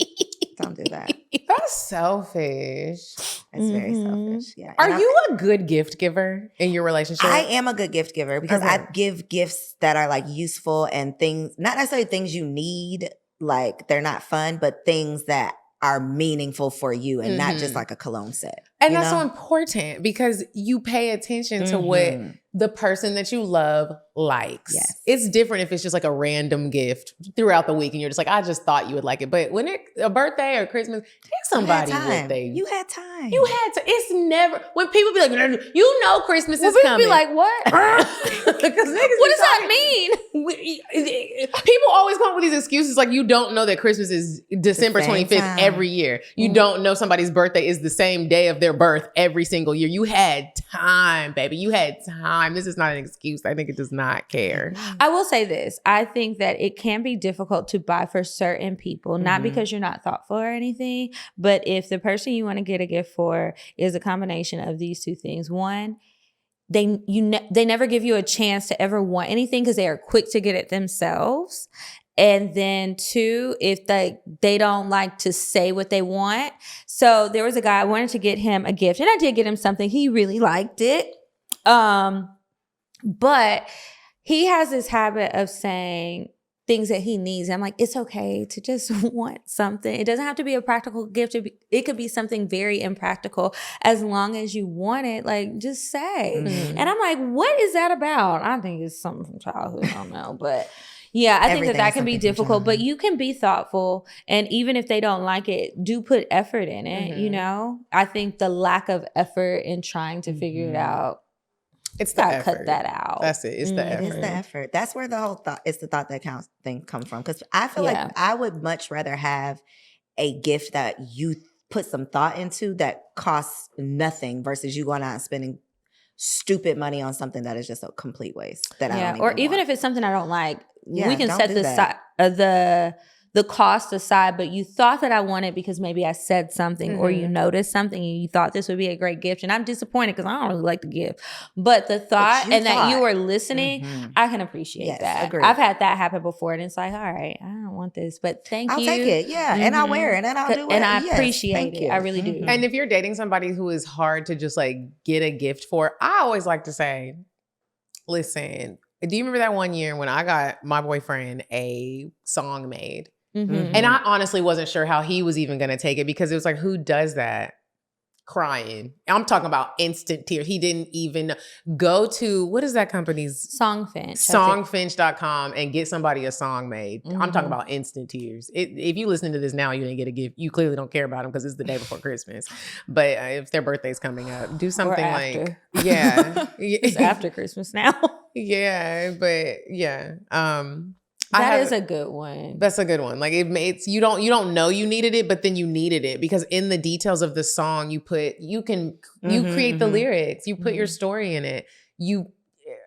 Don't do that. That's selfish. It's very selfish. Yeah. Are And you a good gift giver in your relationship? I am a good gift giver because I give gifts that are like useful and things, not necessarily things you need, like they're not fun, but things that are meaningful for you and not just like a cologne set. And that's so important because you pay attention to what the person that you love likes. Yes. It's different if it's just like a random gift throughout the week and you're just like, I just thought you would like it. But when a birthday or Christmas, take somebody with they. You had time. You had to. It's never, when people be like, you know Christmas is People coming. be like, what? Because What does that mean? People always come up with these excuses like you don't know that Christmas is December same 25th time. every year. You don't know somebody's birthday is the same day of their birth every single year. You had time, baby. You had time. This is not an excuse. I think it does not care. I will say this. I think that it can be difficult to buy for certain people, not because you're not thoughtful or anything, but if the person you want to get a gift for is a combination of these two things. One, they never give you a chance to ever want anything because they are quick to get it themselves. And then two, if they don't like to say what they want. So there was a guy, I wanted to get him a gift and I did get him something. He really liked it. But he has this habit of saying things that he needs. I'm like, it's okay to just want something. It doesn't have to be a practical gift. It could be something very impractical. As long as you want it, like just say. And I'm like, what is that about? I think it's something from childhood. I don't know. But yeah, I think that can be difficult, but you can be thoughtful. And even if they don't like it, do put effort in it. You know, I think the lack of effort in trying to figure it out, It's the gotta effort. cut that out. That's it. It's the effort. It's the effort. That's where the whole thought, it's the thought that counts thing come from. Because I feel like I would much rather have a gift that you put some thought into that costs nothing versus you going out and spending stupid money on something that is just a complete waste. That I don't or even want. if it's something I don't like, Yeah, we can don't set do the that. the cost aside, but you thought that I wanted because maybe I said something or you noticed something and you thought this would be a great gift. And I'm disappointed because I don't really like the gift. But the thought that you were listening, I can appreciate that. Agreed. I've had that happen before and it's like, all right, I don't want this, but thank you. I'll take it. Yeah. And I'll wear it and I'll do it. And I appreciate it. I really do. And if you're dating somebody who is hard to just like get a gift for, I always like to say, listen, do you remember that one year when I got my boyfriend a song made? And I honestly wasn't sure how he was even going to take it because it was like, who does that? Crying. I'm talking about instant tears. He didn't even go to, what is that company's? Songfinch. Songfinch.com and get somebody a song made. I'm talking about instant tears. If you listen to this now, you didn't get a gift. You clearly don't care about them because it's the day before Christmas. But if their birthday's coming up, do something like, yeah. It's after Christmas now. Yeah, but yeah. That is a good one. That's a good one. Like it's you don't know you needed it, but then you needed it because in the details of the song you create the lyrics, you put your story in it.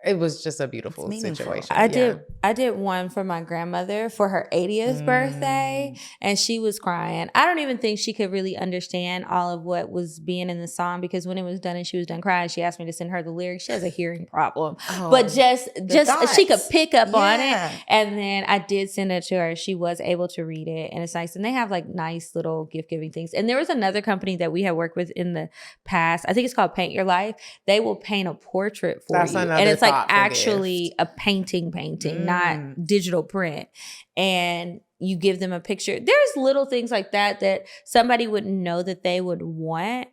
It was just a beautiful situation. I did one for my grandmother for her 80th birthday, and she was crying. I don't even think she could really understand all of what was being in the song because when it was done and she was done crying, she asked me to send her the lyrics. She has a hearing problem, but just she could pick up on it. And then I did send it to her. She was able to read it, and it's nice. And they have like nice little gift giving things. And there was another company that we had worked with in the past. I think it's called Paint Your Life. They will paint a portrait for you, and it's like actually a painting, not digital print. And you give them a picture. There's little things like that somebody would know that they would want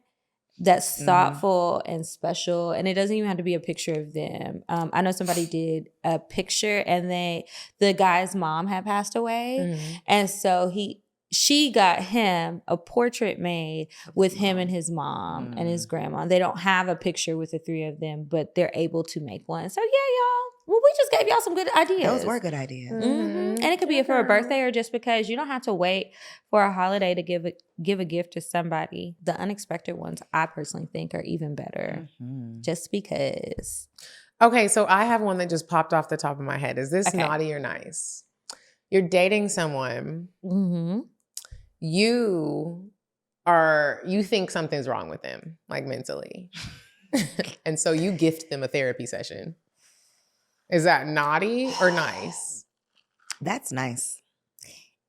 that's thoughtful and special. And it doesn't even have to be a picture of them. I know somebody did a picture and the guy's mom had passed away. And so she got him a portrait made with him and his mom and his grandma. They don't have a picture with the three of them, but they're able to make one. So yeah, y'all. Well, we just gave y'all some good ideas. Those were good ideas. And it could be for a birthday or just because you don't have to wait for a holiday to give a gift to somebody. The unexpected ones, I personally think, are even better. Just because. Okay, so I have one that just popped off the top of my head. Is this naughty or nice? You're dating someone. You think something's wrong with them, like mentally. And so you gift them a therapy session. Is that naughty or nice? That's nice.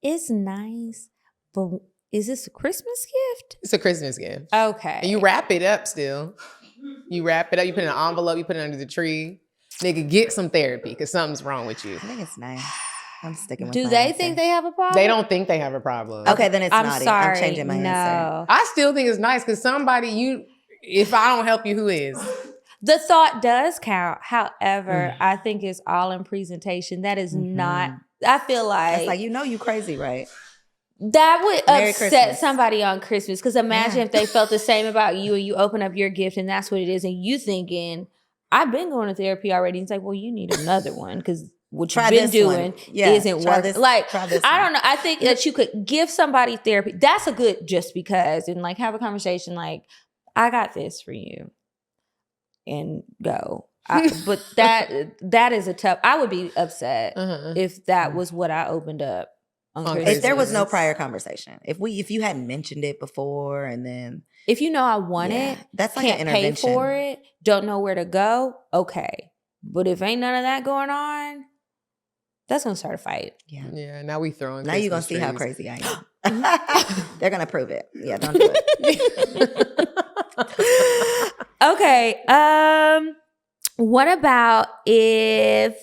It's nice, but is this a Christmas gift? It's a Christmas gift. Okay. And you wrap it up still. You wrap it up, you put it in an envelope, you put it under the tree. Nigga, get some therapy because something's wrong with you. I think it's nice. I'm sticking with Do my they answer. think they have a problem? They don't think they have a problem. Okay, then it's I'm naughty. sorry. I'm changing my answer. I still think it's nice because if I don't help you, who is? The thought does count. However, I think it's all in presentation. That is not, I feel like. It's like, you crazy, right? That would Merry upset Christmas. somebody on Christmas. Because imagine if they felt the same about you and you open up your gift and that's what it is. And you thinking, I've been going to therapy already. And it's like, well, you need another one because what you've been doing isn't working. I don't know. I think that you could give somebody therapy. That's a good just because. And like have a conversation like, I got this for you. And go. But that is a tough. I would be upset if that was what I opened up on Christmas. If there was no prior conversation, if you hadn't mentioned it before, and then if you know I want it, that's like can't an pay intervention. for it, don't know where to go. Okay, but if ain't none of that going on, that's gonna start a fight. Yeah. Now we throwing. Now you're gonna see how crazy I am. They're gonna prove it. Yeah, don't do it. Okay. What about if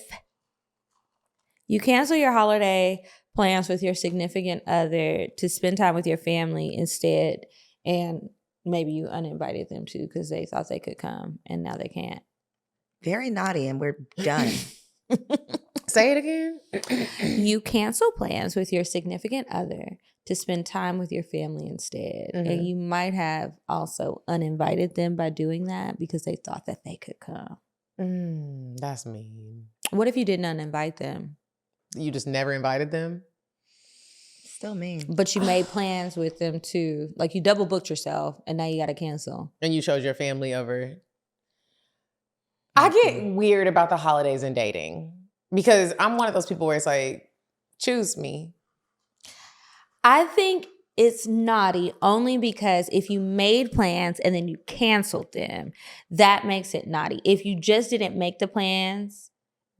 you cancel your holiday plans with your significant other to spend time with your family instead, and maybe you uninvited them too because they thought they could come and now they can't? Very naughty, and we're done. Say it again. You cancel plans with your significant other to spend time with your family instead. And you might have also uninvited them by doing that because they thought that they could come. That's mean. What if you didn't uninvite them? You just never invited them? Still mean. But you made plans with them too. Like you double booked yourself and now you got to cancel. And you chose your family over. I get weird about the holidays and dating because I'm one of those people where it's like, choose me. I think it's naughty only because if you made plans and then you canceled them, that makes it naughty. If you just didn't make the plans,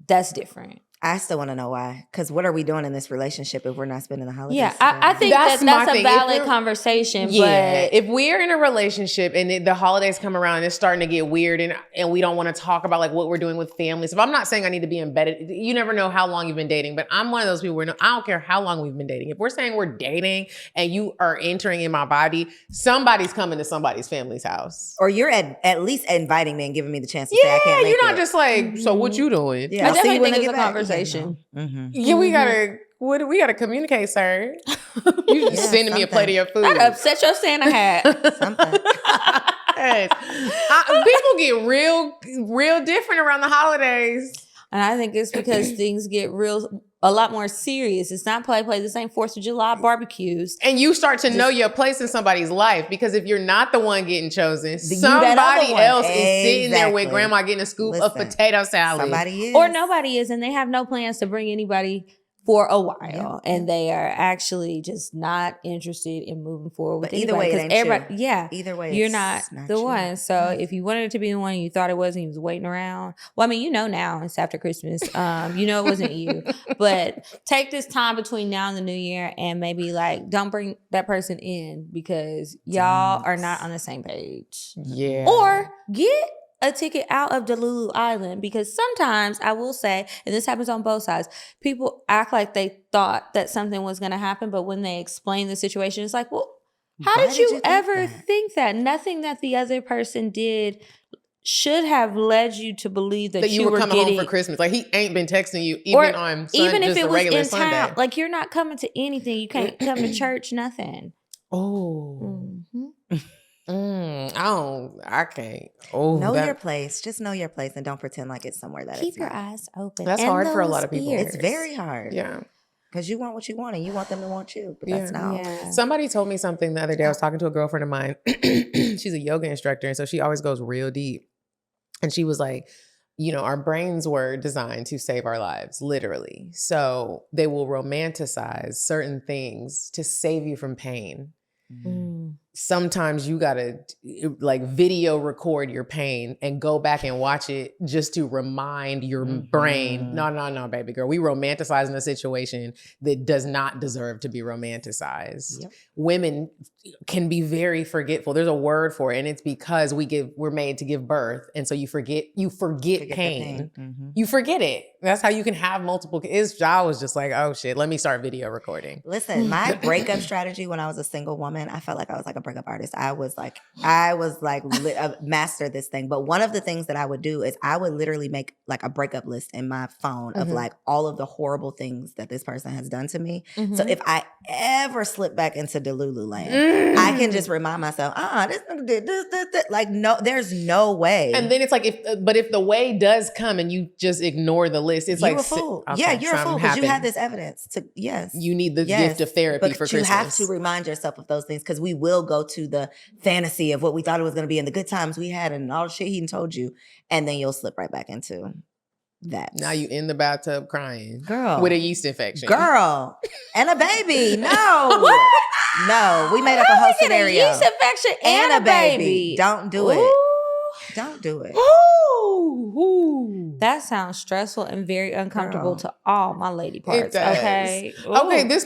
that's different. I still want to know why. Because what are we doing in this relationship if we're not spending the holidays Yeah, together? I think That's that's my a thing. valid conversation. Yeah, But if we're in a relationship and the holidays come around and it's starting to get weird and we don't want to talk about like what we're doing with families. If I'm not saying I need to be embedded, you never know how long you've been dating, but I'm one of those people where I don't care how long we've been dating. If we're saying we're dating and you are entering in my body, somebody's coming to somebody's family's house. Or you're at least inviting me and giving me the chance to say I can't make you're not it. just like, so what you doing? Yeah, I I'll see you definitely when think I it's get a back. conversation. Yeah, we gotta communicate, sir. You just sending me a plate of your food. That upset your Santa hat. Something. Yes. People get real different around the holidays. And I think it's because things get a lot more serious. It's not play. This ain't 4th of July barbecues. And you start to know your place in somebody's life, because if you're not the one getting chosen, that somebody other one. else is sitting there with Exactly. grandma getting a scoop of Listen, potato salad. Somebody is. Or nobody is, and they have no plans to bring anybody for a while, and they are actually just not interested in moving forward with But either anybody, way, it 'cause ain't everybody, you. yeah, Either way, you're it's not the you. one. So if you wanted it to be the one, and you thought it was, and you was waiting around. Well, I mean, you know now it's after Christmas. You know it wasn't you, but take this time between now and the New Year, and maybe like don't bring that person in because y'all are not on the same page. Yeah. Or get a ticket out of Delulu Island, because sometimes I will say, and this happens on both sides, people act like they thought that something was going to happen, but when they explain the situation, it's like, well, how Why did you think ever that? think that? Nothing that the other person did should have led you to believe that you were coming getting home for Christmas. Like he ain't been texting you even on even if just it a was regular in Sunday. town. Like you're not coming to anything. You can't come to church. Nothing. Oh. Mhm. I can't. Oh, Know your place. Just know your place and don't pretend like it's somewhere that Keep it's your not. eyes open. That's and hard for a those lot of people. ears. It's very hard. Yeah. Because you want what you want and you want them to want you. But that's Yeah. not Yeah. always. Somebody told me something the other day. I was talking to a girlfriend of mine. She's a yoga instructor, and so she always goes real deep. And she was like, our brains were designed to save our lives, literally. So they will romanticize certain things to save you from pain. Mm. Sometimes you gotta like video record your pain and go back and watch it just to remind your brain, no, baby girl, we romanticizing a situation that does not deserve to be romanticized. Yep. Women can be very forgetful. There's a word for it, and it's because we're made to give birth, and so you forget Forget the pain. pain. You forget it. That's how you can have multiple kids. I was just like, oh shit, let me start video recording. Listen, my breakup strategy when I was a single woman, I felt like I was like a breakup artist. I mastered this thing. But one of the things that I would do is I would literally make like a breakup list in my phone of like all of the horrible things that this person has done to me. Mm-hmm. So if I ever slip back into Delulu land, I can just remind myself, this nigga did this. Like, no, there's no way. And then it's like, if the way does come and you just ignore the list, it's you're like, a fool. okay, Yeah, you're a fool something because you had happened. this evidence to, yes. You need the Yes, gift of therapy but for you Christmas. have to remind yourself of those things because we will go to the fantasy of what we thought it was going to be and the good times we had and all the shit he done told you, and then you'll slip right back into that. Now you in the bathtub crying. Girl. With a yeast infection. Girl. And a baby. No. No. We made up a whole Get a scenario. yeast infection and a baby. Don't do it. Ooh. Don't do it. Ooh. That sounds stressful and very uncomfortable Girl. to all my lady parts. does. Okay. Okay, Ooh. this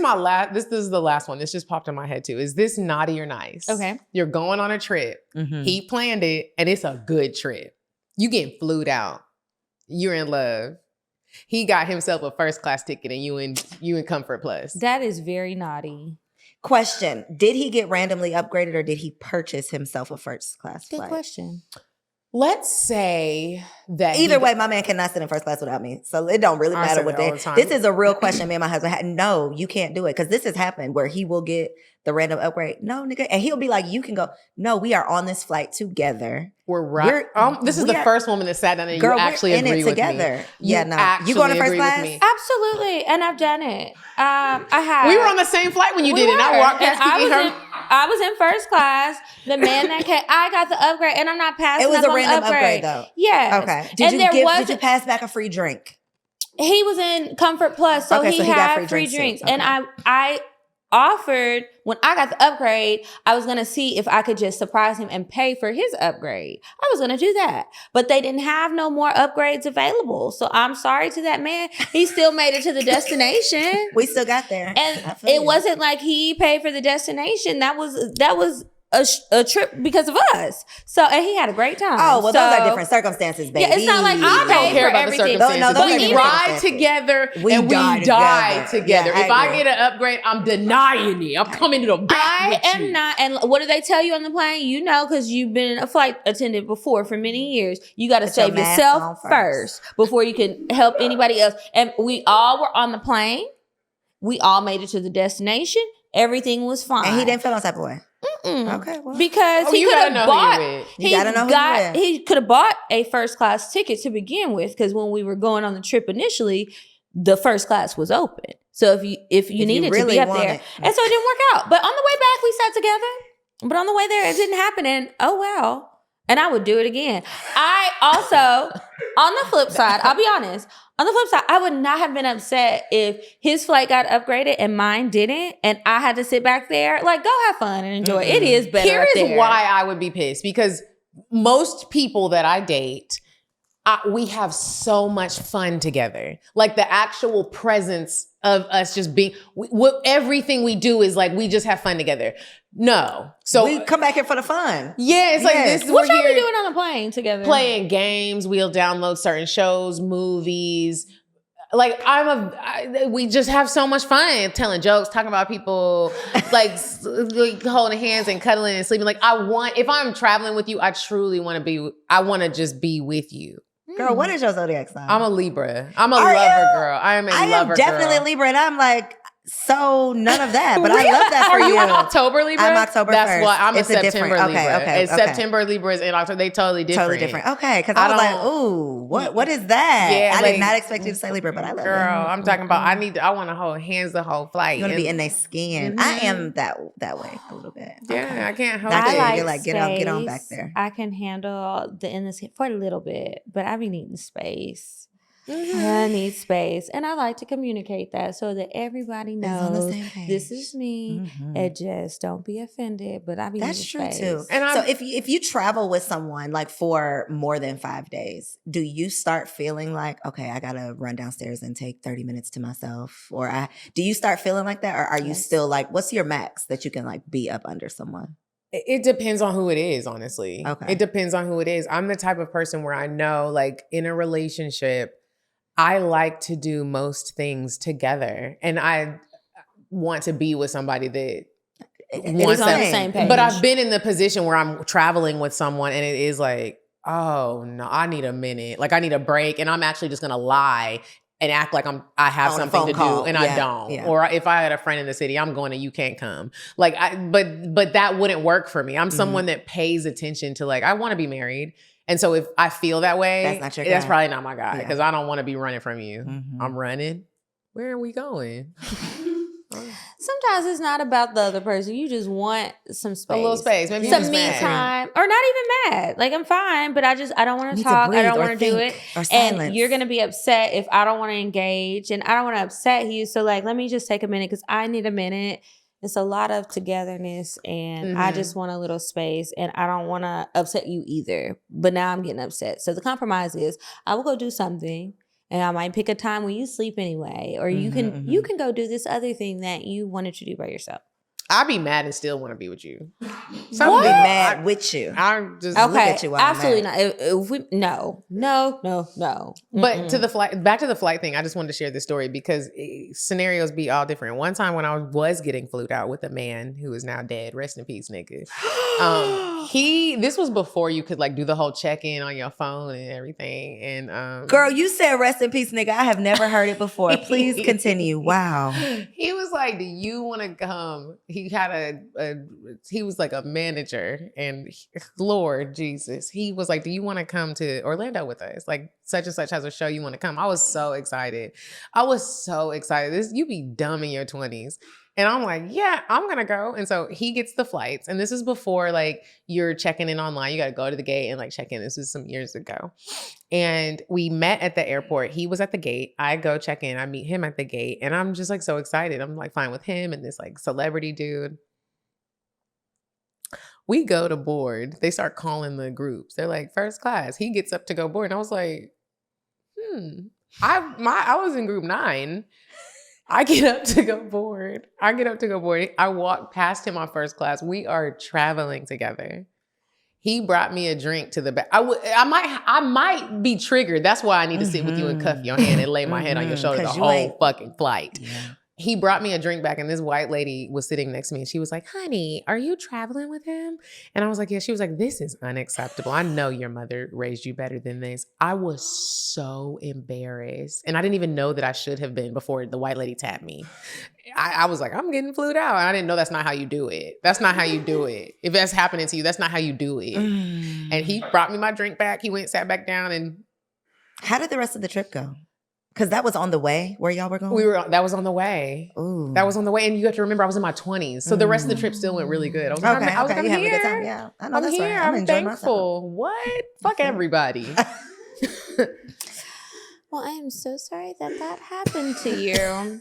is the last one. This just popped in my head too. Is this naughty or nice? Okay. You're going on a trip. Mhm. He planned it, and it's a good trip. You getting flued out. You're in love. He got himself a first class ticket, and you in Comfort Plus. That is very naughty. Question. Did he get randomly upgraded or did he purchase himself a first class Good flight? question. Let's say that Either way, my man cannot sit in first class without me. So it don't really I matter say what that all they. the time. This is a real question me and my husband had. No, you can't do it. Because this has happened where he will get the random upgrade. No, nigga. And he'll be like, you can go. No, we are on this flight together. We're right. This is we the are- first woman that sat down and Girl, you actually we're in agree it with together. me. Yeah, no. You going to first actually agree with class? me. Absolutely. And I've done it. I have. We were on the same flight when you We did it. And I were. walked And past Kiki. I was in first class. The man that came, I got the upgrade, and I'm not passing. It was up a on random upgrade. upgrade though. Yeah. Okay. And Did you pass back a free drink? He was in Comfort Plus, so Okay, he so he got had free drinks too. drinks, Okay. and I offered, when I got the upgrade, I was going to see if I could just surprise him and pay for his upgrade. I was going to do that. But they didn't have no more upgrades available. So I'm sorry to that man. He still made it to the destination. We still got there. And it wasn't like he paid for the destination. That was a trip because of us. So, and he had a great time. Oh, well, those are different circumstances, baby. Yeah, it's not like I don't care about everything. the circumstances. No, we ride together and we die together. Yeah, if I get an upgrade, I'm denying it. I'm coming to the back I am not. And what do they tell you on the plane? You know, because you've been a flight attendant before for many years. You got to save yourself first before you can help anybody else. And we all were on the plane. We all made it to the destination. Everything was fine. And he didn't feel no type of way. Okay, well. Because he could have bought. He could have bought a first class ticket to begin with. Because when we were going on the trip initially, the first class was open. So if you needed to be up there, and so it didn't work out. But on the way back, we sat together. But on the way there, it didn't happen. And oh well. And I would do it again. I also, on the flip side, I'll be honest. On the flip side, I would not have been upset if his flight got upgraded and mine didn't, and I had to sit back there. Like, go have fun and enjoy. It is better. Here is why I would be pissed, because most people that I date, we have so much fun together. Like the actual presence of us just being, everything we do is like, we just have fun together. No. So we come back here for the fun. Yeah, it's like this is what y'all be doing on the plane together? Playing games. We'll download certain shows, movies. Like we just have so much fun telling jokes, talking about people, like holding hands and cuddling and sleeping. Like if I'm traveling with you, I truly want to just be with you. Girl, what is your zodiac sign? I'm a Libra. I'm a lover girl. I am a lover girl. I am definitely a Libra, and I'm like, so none of that, but I love that for you. Are you an October Libra? I'm October 1st. That's why I'm a September Libra. Okay. September Libras and October, they totally different. Totally different. Okay, because I was like, ooh, what is that? Yeah, I did not expect you to say Libra, but I love it. Girl, I'm talking about, I want to hold hands the whole flight. You want to be in their skin. Mm-hmm. I am that way a little bit. Yeah, okay. I can't help it. You're like, get on back there. I can handle the in the skin for a little bit, but I be needing space. Mm-hmm. I need space. And I like to communicate that so that everybody knows this is me. Mm-hmm. And just don't be offended. But I be That's true space. too. And so if you travel with someone like for more than 5 days, do you start feeling like, okay, I gotta run downstairs and take 30 minutes to myself? Or do you start feeling like that? Or are you still like, what's your max that you can like be up under someone? It depends on who it is, honestly. Okay. It depends on who it is. I'm the type of person where I know, like, in a relationship, I like to do most things together, and I want to be with somebody that wants on the same page. But I've been in the position where I'm traveling with someone, and it is like, oh no, I need a minute. Like I need a break, and I'm actually just gonna lie and act like I have something to do, and I don't. Yeah. Or if I had a friend in the city, I'm going to you can't come. Like but that wouldn't work for me. I'm someone that pays attention to, like, I want to be married. And so if I feel that way, that's probably not my guy, because I don't want to be running from you. Mm-hmm. I'm running. Where are we going? Sometimes it's not about the other person. You just want some space. A little space. Maybe some me time. Or not even mad. Like, I'm fine, but I don't want to talk. I don't want to do it. And you're going to be upset if I don't want to engage. And I don't want to upset you. So, like, let me just take a minute, because I need a minute. It's a lot of togetherness, and I just want a little space, and I don't want to upset you either. But now I'm getting upset. So the compromise is I will go do something, and I might pick a time when you sleep anyway, or you can go do this other thing that you wanted to do by yourself. I'll be mad and still want to be with you. So I'll be mad with you. I'm just okay. Look at you while absolutely I'm not. If we, no. But back to the flight thing, I just wanted to share this story because scenarios be all different. One time when I was getting flued out with a man who is now dead, rest in peace, nigga. This was before you could like do the whole check-in on your phone and everything. And girl, you said rest in peace, nigga. I have never heard it before. Please continue. Wow. He was like, do you want to come? He had he was like a manager, and Lord Jesus, he was like, do you want to come to Orlando with us? Like such and such has a show. You want to come? I was so excited. You be dumb in your 20s. And I'm like, yeah, I'm going to go. And so he gets the flights. And this is before like you're checking in online. You got to go to the gate and like check in. This was some years ago. And we met at the airport. He was at the gate. I go check in. I meet him at the gate. And I'm just like so excited. I'm like fine with him and this like celebrity dude. We go to board. They start calling the groups. They're like, first class. He gets up to go board. And I was like, I was in group 9. I get up to go board. I walk past him on first class. We are traveling together. He brought me a drink to the back. I might be triggered. That's why I need to sit with you and cuff your hand and lay my head on your shoulder the whole fucking flight. Yeah. He brought me a drink back and this white lady was sitting next to me and she was like, honey, are you traveling with him? And I was like, yeah. She was like, this is unacceptable. I know your mother raised you better than this. I was so embarrassed. And I didn't even know that I should have been before the white lady tapped me. I was like, I'm getting flued out. And I didn't know that's not how you do it. That's not how you do it. If that's happening to you, that's not how you do it. And he brought me my drink back. He went, sat back down and. How did the rest of the trip go? Because that was on the way where y'all were going? That was on the way. Ooh. That was on the way. And you have to remember, I was in my 20s. So the rest of the trip still went really good. I was like, okay. I'm You having here. a good time? Yeah. I know I'm that's here. right. I'm thankful. What? Fuck everybody. Well, I am so sorry that happened to you.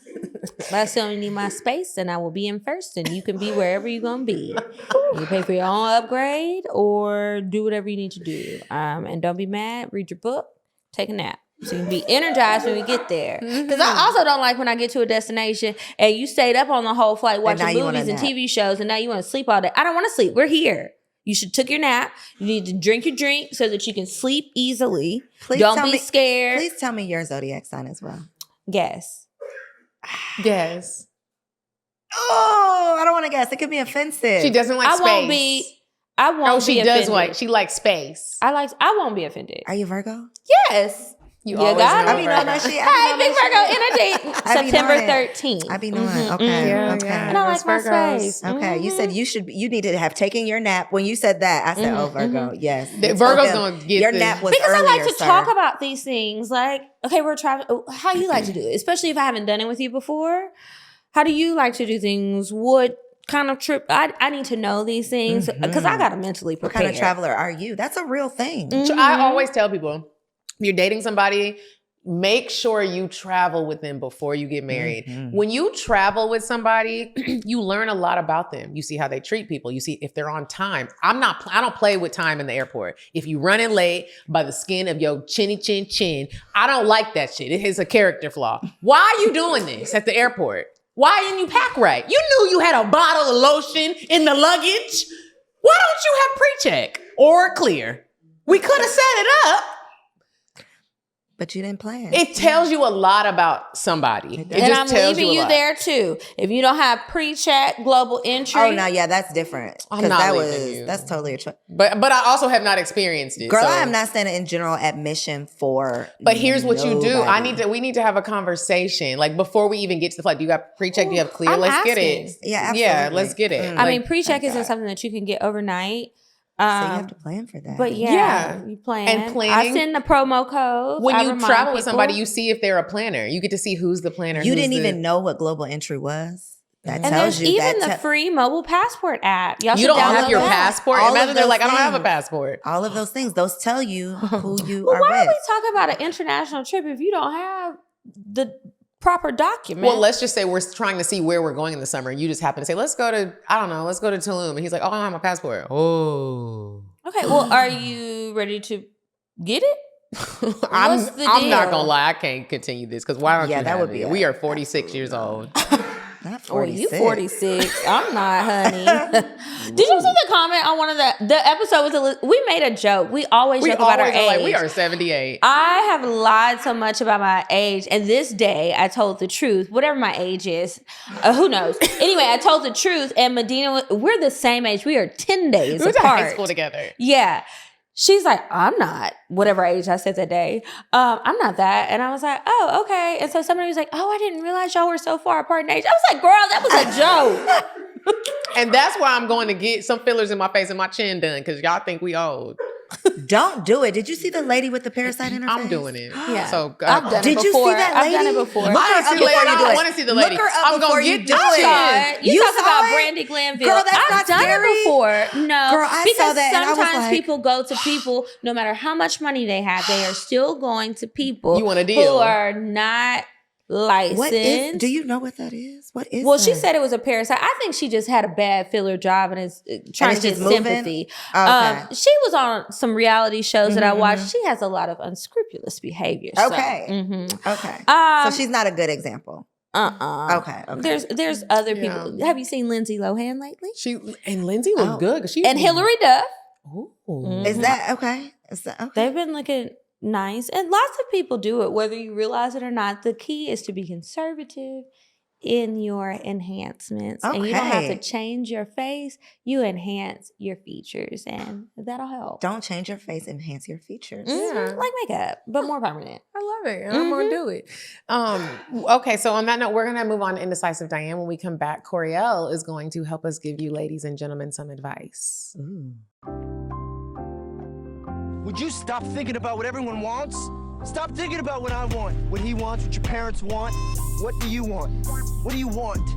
But I still need my space and I will be in first and you can be wherever you're going to be. You can pay for your own upgrade or do whatever you need to do. And don't be mad. Read your book. Take a nap. So you can be energized when we get there. Because I also don't like when I get to a destination and you stayed up on the whole flight watching movies and TV shows and now you want to sleep all day. I don't want to sleep. We're here. You should took your nap. You need to drink your drink so that you can sleep easily. Don't be scared. Please tell me your zodiac sign as well. Guess. Guess. Oh, I don't want to guess. It could be offensive. She doesn't like space. I won't be offended. She likes space. I won't be offended. Are you Virgo? Yes. You always got know I be knowing that shit. Hey, big Virgo energy. September 13th. I be knowing. Okay. Okay. And I like my space. Okay. You said you needed to have taken your nap. When you said that, I said, oh, Virgo. Yes. Virgo's going to get your nap was because earlier, I like to talk about these things. Like, okay, we're traveling. How you like to do it? Especially if I haven't done it with you before. How do you like to do things? What kind of trip? I need to know these things because I got to mentally prepare. What kind of traveler are you? That's a real thing. I always tell people, if you're dating somebody, make sure you travel with them before you get married. When you travel with somebody, you learn a lot about them. You see how they treat people. You see if they're on time. I don't play with time in the airport. If you running late by the skin of your chinny chin, I don't like that shit. It is a character flaw. Why are you doing this at the airport? Why didn't you pack right? You knew you had a bottle of lotion in the luggage. Why don't you have pre-check or clear? We could have set it up. But you didn't plan. It tells you a lot about somebody. And I'm leaving you there too. If you don't have pre-check global entry. Oh, no, yeah, that's different. I'm not leaving you. That's totally a choice. But I also have not experienced it. Girl, I am not standing in general admission for. But here's what you do. We need to have a conversation. Like before we even get to the flight. Do you got pre-check? Do you have clear? Let's get it. Yeah, absolutely. Yeah, let's get it. I mean, pre-check isn't something that you can get overnight. So you have to plan for that. But you plan. And planning. I send the promo code. When you travel with somebody, you see if they're a planner. You get to see who's the planner. You didn't even know what global entry was. That and tells there's you even the free mobile passport app. Y'all you don't have your passport. Imagine they're like, I don't have a passport. All of those things. Those tell you who you are why with. are we talking about an international trip if you don't have the proper document? Well, let's just say we're trying to see where we're going in the summer. And you just happen to say, let's go to Tulum. And he's like, oh, I don't have my passport. Oh. Okay, well, are you ready to get it? I'm not gonna lie, I can't continue this because why don't you? That would be. We are 46 years old. Not 46. You 46. I'm not, honey. Did you see the comment on one of the episode? We made a joke. We always joke about our age. Like, we are 78. I have lied so much about my age, and this day I told the truth. Whatever my age is, who knows? Anyway, I told the truth, and Medina, we're the same age. We are 10 days apart. We went to high school together. Yeah. She's like, I'm not, whatever age I said that day. I'm not that. And I was like, oh, okay. And so somebody was like, oh, I didn't realize y'all were so far apart in age. I was like, girl, that was a joke. And that's why I'm going to get some fillers in my face and my chin done because y'all think we old. Don't do it. Did you see the lady with the parasite in her face? I'm doing it. Yeah. So I've done it Did you before. see that I've done lady? it before. Look her up before you do I it. want to see the lady. Look her up I'm before gonna you get do this it. shit. You talk saw about it? Brandy Glanville. Girl, that's I've not done scary. it before. No, Girl, I because saw that and I was sometimes like- people go to people, no matter how much money they have, they are still going to people You want a who deal. are not licensed. What is? Do you know what that is? What is? Well, that? she said it was a parasite. I think she just had a bad filler job and is trying it's to get just moving? sympathy. Okay. She was on some reality shows that I Mhm, watched. She has a lot of unscrupulous behavior. Okay. So, mhm. Okay. So she's not a good example. Okay. There's other people. Yeah. Have you seen Lindsay Lohan lately? And Lindsay looked Oh. good. 'Cause she And Hillary Duff. Ooh. Is that okay? Is that okay? They've been looking nice. And lots of people do it, whether you realize it or not. The key is to be conservative in your enhancements. And you don't have to Okay. change your face. You enhance your features and that'll help. Don't change your face. Enhance your features. Yeah. Like makeup, but more permanent. I love it. And I'm gonna do it. Okay, so on that note, we're gonna move on to Indecisive Diane. When we come back, Koereyelle is going to help us give you, ladies and gentlemen, some advice. Would you stop thinking about what everyone wants? Stop thinking about what I want, what he wants, what your parents want. What do you want? What do you want?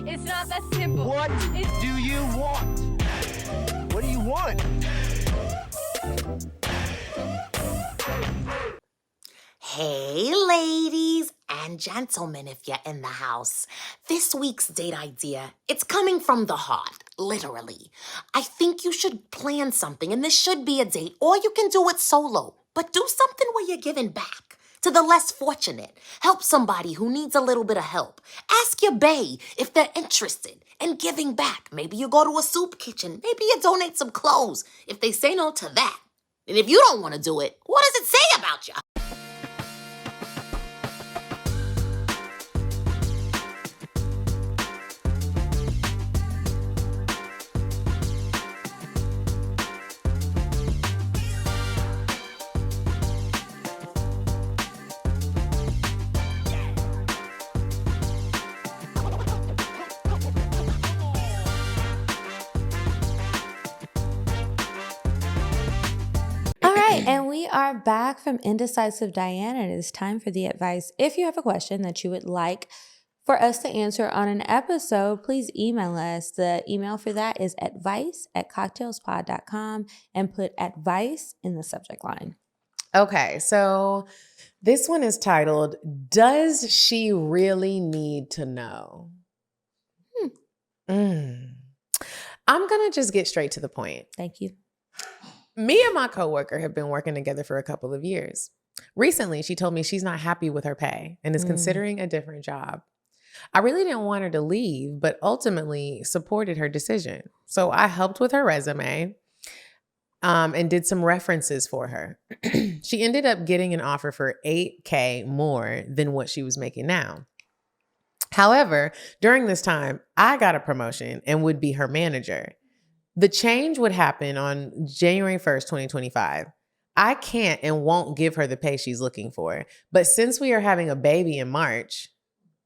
It's not that simple. What do you want? What do you want? Hey, ladies and gentlemen, if you're in the house. This week's date idea, it's coming from the heart, literally. I think you should plan something, and this should be a date, or you can do it solo. But do something where you're giving back to the less fortunate. Help somebody who needs a little bit of help. Ask your bae if they're interested in giving back. Maybe you go to a soup kitchen. Maybe you donate some clothes. If they say no to that, and if you don't want to do it, what does it say about you? All right, and we are back from Indecisive Diane, and it is time for the advice. If you have a question that you would like for us to answer on an episode, please email us. The email for that is advice@cocktailspod.com and put advice in the subject line. Okay, so this one is titled, Does She Really Need to Know? I'm going to just get straight to the point. Thank you. Me and my coworker have been working together for a couple of years. Recently, she told me she's not happy with her pay and is considering a different job. I really didn't want her to leave, but ultimately supported her decision. So I helped with her resume and did some references for her. She ended up getting an offer for $8,000 more than what she was making now. However, during this time, I got a promotion and would be her manager. The change would happen on January 1st, 2025. I can't and won't give her the pay she's looking for. But since we are having a baby in March,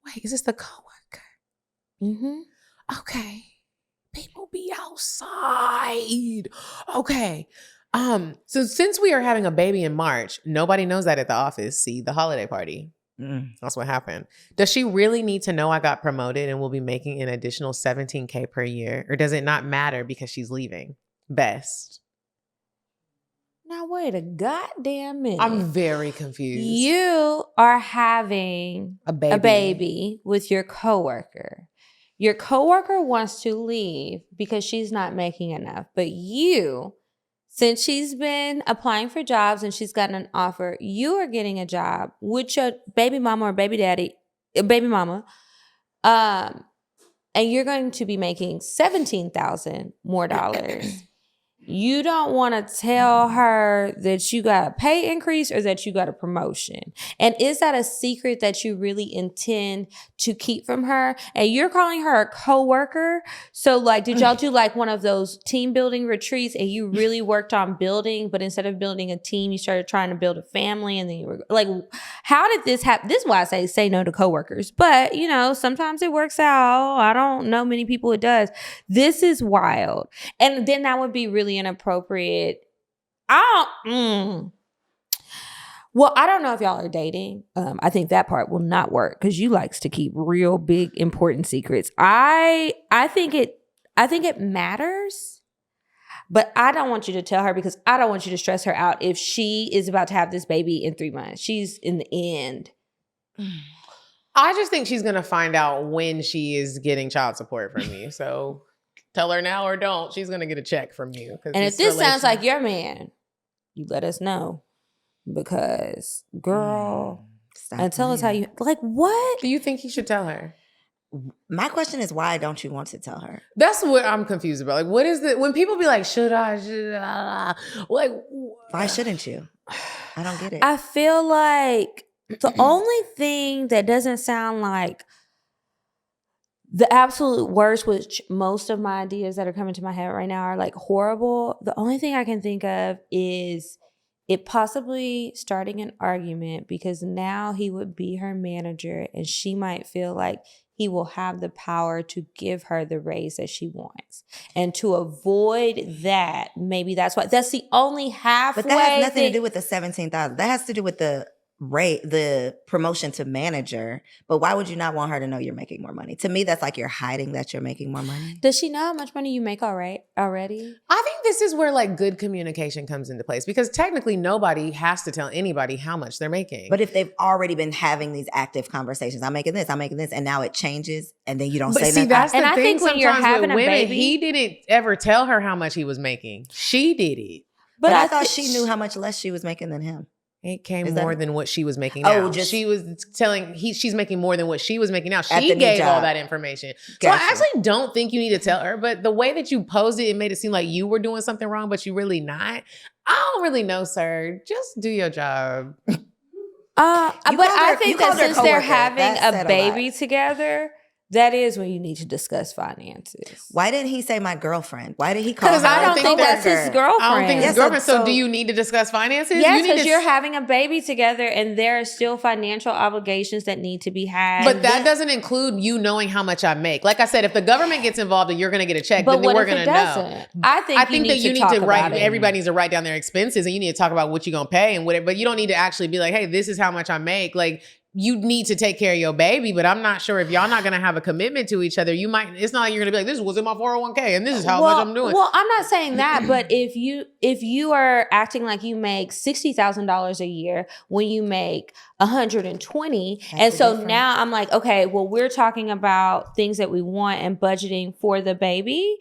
wait, is this the coworker? Okay. People be outside. Okay. So since we are having a baby in March, nobody knows that at the office. See, the holiday party. That's what happened. Does she really need to know I got promoted and will be making an additional $17,000 per year? Or does it not matter because she's leaving? Best. Now, wait a goddamn minute. I'm very confused. You are having A baby. with your coworker. Your coworker wants to leave because she's not making enough. But you, since she's been applying for jobs and she's gotten an offer, you are getting a job with your baby mama or baby daddy, baby mama, and you're going to be making $17,000 more dollars. You don't want to tell her that you got a pay increase or that you got a promotion. And is that a secret that you really intend to keep from her? And you're calling her a coworker. So like, did y'all do like one of those team building retreats and you really worked on building, but instead of building a team, you started trying to build a family, and then you were like, how did this happen? This is why I say no to coworkers. But you know, sometimes it works out. I don't know many people it does. This is wild. And then that would be really inappropriate. Well, I don't know if y'all are dating. I think that part will not work because you likes to keep real big important secrets. I think it matters, but I don't want you to tell her because I don't want you to stress her out if she is about to have this baby in 3 months. She's in the end. I just think she's gonna find out when she is getting child support from me. So tell her now or don't. She's gonna get a check from you. And if this sounds like your man, you let us know. Because, girl, and tell us how you, like, what? Do you think he should tell her? My question is, why don't you want to tell her? That's what I'm confused about. Like, what is the, when people be like, should I? Like, why shouldn't you? I don't get it. I feel like the only thing that doesn't sound like the absolute worst, which most of my ideas that are coming to my head right now are like horrible. The only thing I can think of is it possibly starting an argument because now he would be her manager and she might feel like he will have the power to give her the raise that she wants. And to avoid that, maybe that's why. That's the only halfway. But that has nothing to do with the $17,000. That has to do with the rate, the promotion to manager. But why would you not want her to know you're making more money? To me, that's like you're hiding that you're making more money. Does she know how much money you make already? I think this is where like good communication comes into place because technically nobody has to tell anybody how much they're making. But if they've already been having these active conversations, I'm making this, and now it changes, and then you don't say nothing. That's the and thing. I think when you're having a women, baby, he didn't ever tell her how much he was making. She did it. But I thought she knew how much less she was making than him. It came more than what she was making now. She was telling she's making more than what she was making now. She gave all that information. Gotcha. So I actually don't think you need to tell her, but the way that you posed it made it seem like you were doing something wrong, but you really not. I don't really know, sir. Just do your job. But I think that since they're having a baby together, that is when you need to discuss finances. Why didn't he say my girlfriend? Why did he call her? Because I don't think that's his girlfriend. I don't think his girlfriend. So do you need to discuss finances? Yes, because you're having a baby together and there are still financial obligations that need to be had. But that doesn't include you knowing how much I make. Like I said, if the government gets involved and you're going to get a check, then we're going to know. I think that you need to write, everybody needs to write down their expenses and you need to talk about what you're going to pay and whatever. But you don't need to actually be like, hey, this is how much I make. Like, you need to take care of your baby, but I'm not sure if y'all not going to have a commitment to each other. You might, it's not like you're going to be like, this was in my 401k and this is how much I'm doing. Well, I'm not saying that, but if you are acting like you make $60,000 a year when you make 120, and so now I'm like, okay, well, we're talking about things that we want and budgeting for the baby.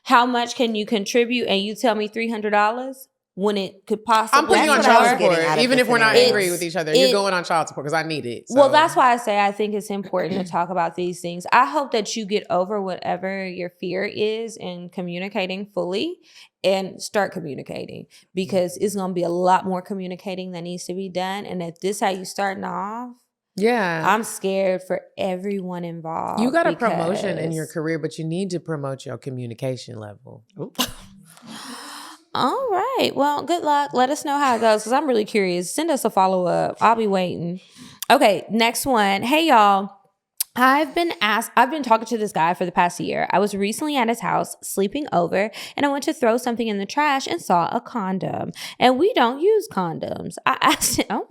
How much can you contribute? And you tell me $300? When it could possibly I'm putting you on child support, even if we're not angry with each other. You're going on child support because I need it. So. Well, that's why I say I think it's important to talk about these things. I hope that you get over whatever your fear is in communicating fully and start communicating because it's going to be a lot more communicating that needs to be done. And if this is how you starting off, yeah, I'm scared for everyone involved. You got a promotion in your career, but you need to promote your communication level. All right. Well, good luck. Let us know how it goes because I'm really curious. Send us a follow-up. I'll be waiting. Okay, next one. Hey, y'all. I've been talking to this guy for the past year. I was recently at his house sleeping over and I went to throw something in the trash and saw a condom. And we don't use condoms. I asked him,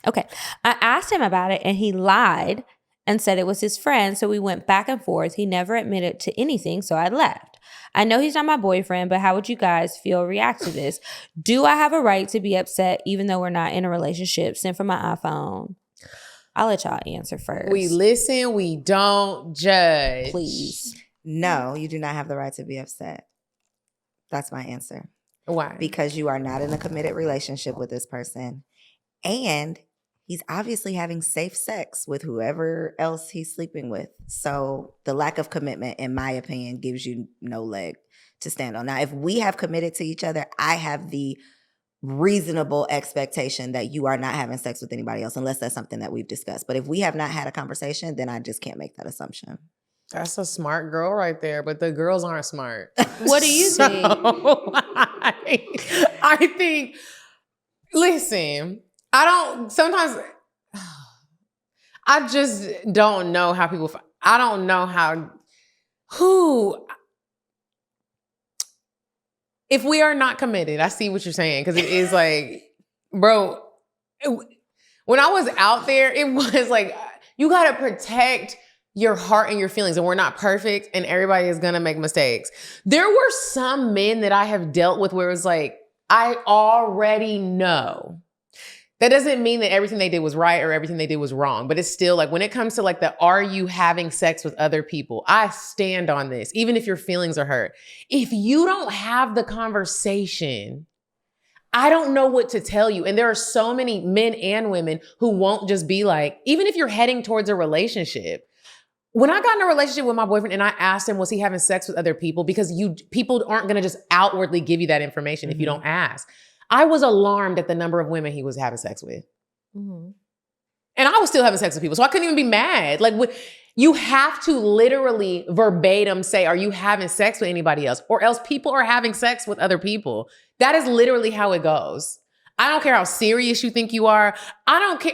Okay. I asked him about it and he lied and said it was his friend. So we went back and forth. He never admitted to anything, so I left. I know he's not my boyfriend, but how would you guys react to this? Do I have a right to be upset even though we're not in a relationship? Send from my iPhone. I'll let y'all answer first. We listen, we don't judge. Please. No, you do not have the right to be upset. That's my answer. Why? Because you are not in a committed relationship with this person. And he's obviously having safe sex with whoever else he's sleeping with. So the lack of commitment, in my opinion, gives you no leg to stand on. Now, if we have committed to each other, I have the reasonable expectation that you are not having sex with anybody else, unless that's something that we've discussed. But if we have not had a conversation, then I just can't make that assumption. That's a smart girl right there, but the girls aren't smart. What do you think? I think, listen, I just don't know how people, I don't know how, if we are not committed, I see what you're saying. Because it is like, bro, when I was out there, it was like, you got to protect your heart and your feelings. And we're not perfect and everybody is going to make mistakes. There were some men that I have dealt with where it was like, I already know. That doesn't mean that everything they did was right or everything they did was wrong. But it's still like when it comes to like are you having sex with other people? I stand on this, even if your feelings are hurt. If you don't have the conversation, I don't know what to tell you. And there are so many men and women who won't just be like, even if you're heading towards a relationship. When I got in a relationship with my boyfriend and I asked him, was he having sex with other people? Because people aren't going to just outwardly give you that information if you don't ask. I was alarmed at the number of women he was having sex with. And I was still having sex with people. So I couldn't even be mad. Like you have to literally verbatim say, are you having sex with anybody else? Or else people are having sex with other people. That is literally how it goes. I don't care how serious you think you are. I don't care.